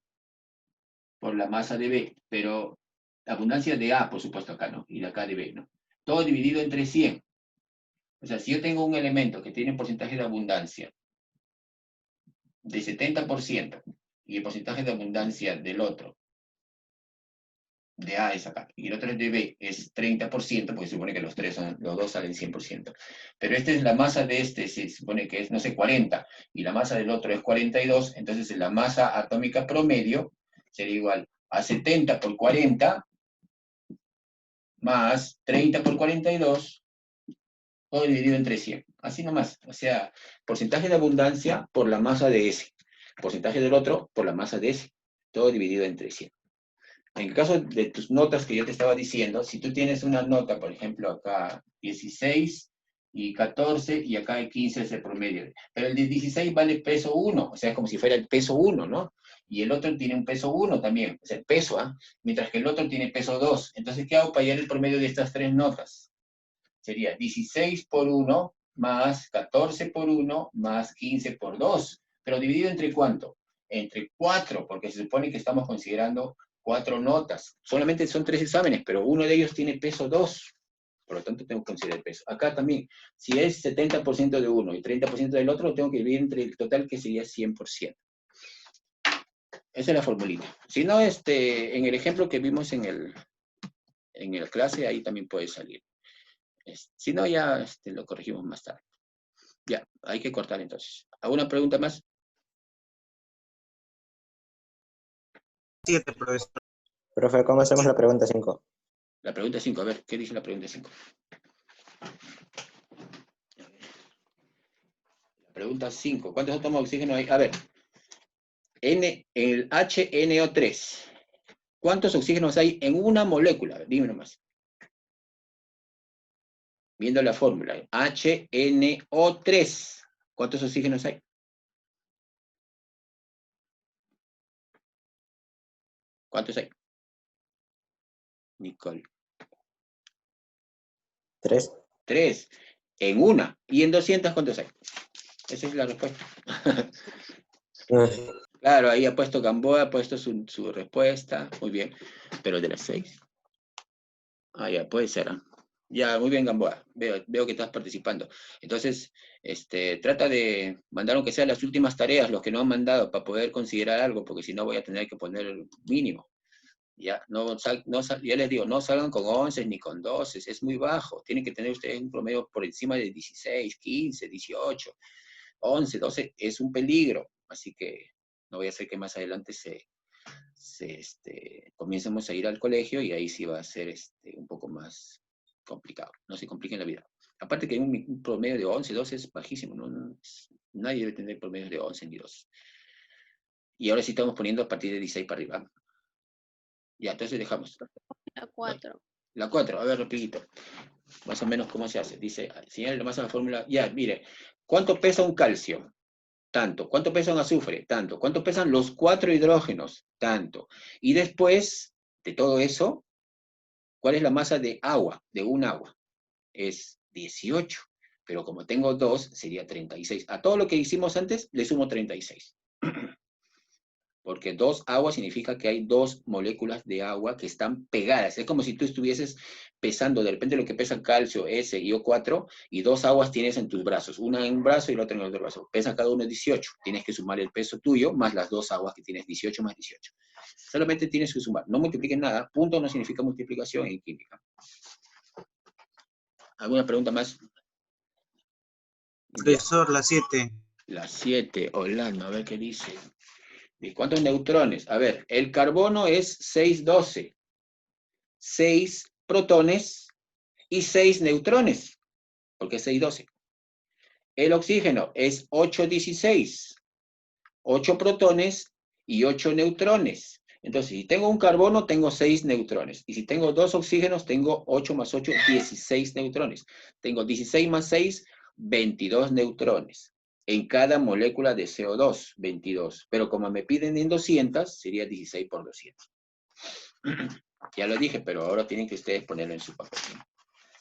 Speaker 1: por la masa de B, pero la abundancia de A, por supuesto, acá, ¿no? Y de acá de B, ¿no? Todo dividido entre 100. O sea, si yo tengo un elemento que tiene porcentaje de abundancia de 70% y el porcentaje de abundancia del otro, de A es acá, y el otro es de B, es 30%, porque se supone que los dos salen 100%. Pero esta es la masa de este, se supone que es, no sé, 40, y la masa del otro es 42, entonces la masa atómica promedio sería igual a 70 por 40, más 30 por 42, todo dividido entre 100. Así nomás. O sea, porcentaje de abundancia por la masa de S. Porcentaje del otro por la masa de S. Todo dividido entre 100. En el caso de tus notas que yo te estaba diciendo, si tú tienes una nota, por ejemplo, acá 16 y 14 y acá hay 15 es el promedio. Pero el de 16 vale peso 1, o sea, es como si fuera el peso 1, ¿no? Y el otro tiene un peso 1 también, es el peso, ¿ah? Mientras que el otro tiene peso 2. Entonces, ¿qué hago para hallar el promedio de estas tres notas? Sería 16 por 1 más 14 por 1 más 15 por 2. Pero dividido entre ¿cuánto? Entre 4, porque se supone que estamos considerando 4 notas. Solamente son 3 exámenes, pero uno de ellos tiene peso 2. Por lo tanto, tengo que considerar el peso. Acá también, si es 70% de uno y 30% del otro, tengo que dividir entre el total, que sería 100%. Esa es la formulita. Si no, en el ejemplo que vimos en la clase, ahí también puede salir. Si no, ya lo corregimos más tarde. Ya, hay que cortar entonces. ¿Alguna pregunta más?
Speaker 5: 7, profesor.
Speaker 4: Profe, ¿cómo hacemos la pregunta 5?
Speaker 1: La pregunta 5, a ver, ¿qué dice la pregunta 5? La pregunta 5, ¿cuántos átomos de oxígeno hay? A ver, el HNO3. ¿Cuántos oxígenos hay en una molécula? Dime nomás. Viendo la fórmula, HNO3. ¿Cuántos oxígenos hay? ¿Cuántos hay? Nicole.
Speaker 4: 3.
Speaker 1: 3. En una. ¿Y en 200 cuántos hay? Esa es la respuesta. Claro, ahí ha puesto Gamboa, ha puesto su respuesta. Muy bien. Pero de las 6. Ah, ya, puede ser. ¿Eh? Ya, muy bien, Gamboa. Veo que estás participando. Entonces, trata de mandar aunque sea las últimas tareas, los que no han mandado, para poder considerar algo, porque si no voy a tener que poner el mínimo. Ya, ya les digo, no salgan con 11 ni con 12, es muy bajo. Tienen que tener ustedes un promedio por encima de 16, 15, 18, 11, 12, es un peligro. Así que no voy a hacer que más adelante comencemos a ir al colegio y ahí sí va a ser un poco más complicado. No se compliquen la vida. Aparte que un promedio de 11, 12 es bajísimo. Nadie debe tener promedios de 11 ni 12. Y ahora sí estamos poniendo a partir de 16 para arriba. Ya, entonces dejamos.
Speaker 2: La 4.
Speaker 1: La 4, a ver, rapidito. Más o menos cómo se hace. Dice, señale nomás a la fórmula. Ya, mire. ¿Cuánto pesa un calcio? Tanto. ¿Cuánto pesa un azufre? Tanto. ¿Cuánto pesan los 4 hidrógenos? Tanto. Y después de todo eso, ¿cuál es la masa de agua? De un agua. Es 18. Pero como tengo 2, sería 36. A todo lo que hicimos antes, le sumo 36. Porque 2 aguas significa que hay 2 moléculas de agua que están pegadas. Es como si tú estuvieses pesando, de repente lo que pesa calcio, S y O4, y 2 aguas tienes en tus brazos, una en un brazo y la otra en el otro brazo. Pesa cada uno 18. Tienes que sumar el peso tuyo más las 2 aguas que tienes, 18 más 18. Solamente tienes que sumar. No multipliques nada. Punto no significa multiplicación en química. ¿Alguna pregunta más?
Speaker 5: Profesor, la 7.
Speaker 1: La 7, Orlando, a ver qué dice. ¿Y cuántos neutrones? A ver, el carbono es 612. 6 protones y 6 neutrones, porque es 612. El oxígeno es 816. 8 protones y 8 neutrones. Entonces, si tengo un carbono, tengo 6 neutrones. Y si tengo 2 oxígenos, tengo 8 más 8, 16 neutrones. Tengo 16 más 6, 22 neutrones. En cada molécula de CO2, 22. Pero como me piden en 200, sería 16 por 200. Ya lo dije, pero ahora tienen que ustedes ponerlo en su papel.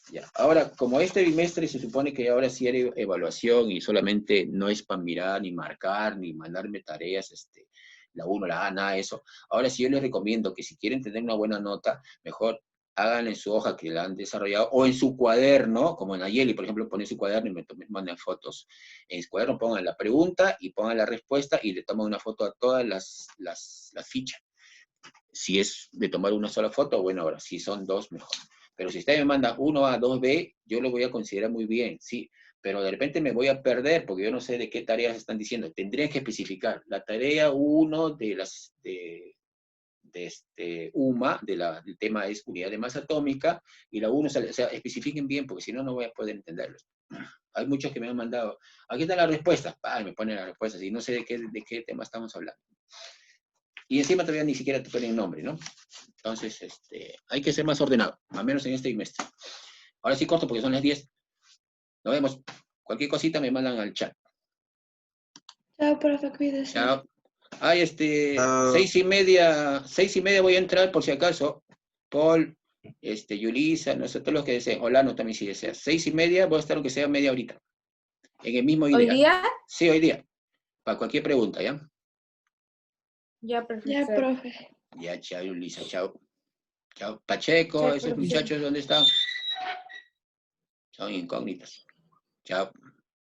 Speaker 1: Ya. Ahora, como este bimestre se supone que ahora sí era evaluación y solamente no es para mirar, ni marcar, ni mandarme tareas, la 1, la A, nada de eso. Ahora sí yo les recomiendo que si quieren tener una buena nota, mejor hagan en su hoja que la han desarrollado, o en su cuaderno, como en Ayeli, por ejemplo, ponen su cuaderno y me mandan fotos. En su cuaderno pongan la pregunta y pongan la respuesta y le toman una foto a todas las fichas. Si es de tomar una sola foto, bueno, ahora, si son 2, mejor. Pero si usted me manda 1A, 2B, yo lo voy a considerar muy bien, sí. Pero de repente me voy a perder porque yo no sé de qué tareas están diciendo. Tendría que especificar. La tarea 1 de UMA, del tema es unidad de masa atómica, y la 1, o sea, especifiquen bien porque si no, no voy a poder entenderlos. Hay muchos que me han mandado, aquí está la respuesta, me ponen la respuesta, y no sé de qué tema estamos hablando. Y encima todavía ni siquiera te ponen nombre, ¿no? Entonces, hay que ser más ordenado, al menos en este trimestre. Ahora sí corto porque son las 10. Nos vemos. Cualquier cosita me mandan al chat.
Speaker 3: Chao, profe, cuídese.
Speaker 1: Chao. Ay, 6:30 voy a entrar por si acaso. Paul, Yulisa, no sé, todos los que deseen. Olano también si deseas. 6:30 voy a estar aunque sea media horita. En el mismo
Speaker 3: ¿Hoy día?
Speaker 1: Sí, hoy día. Para cualquier pregunta, ¿ya?
Speaker 3: Ya, profesor.
Speaker 2: Ya, profe.
Speaker 1: Ya, chao, Yulisa, chao. Chao. Pacheco,
Speaker 3: Chao,
Speaker 1: esos
Speaker 3: profesor.
Speaker 1: muchachos, ¿dónde están? Son incógnitas. Chao.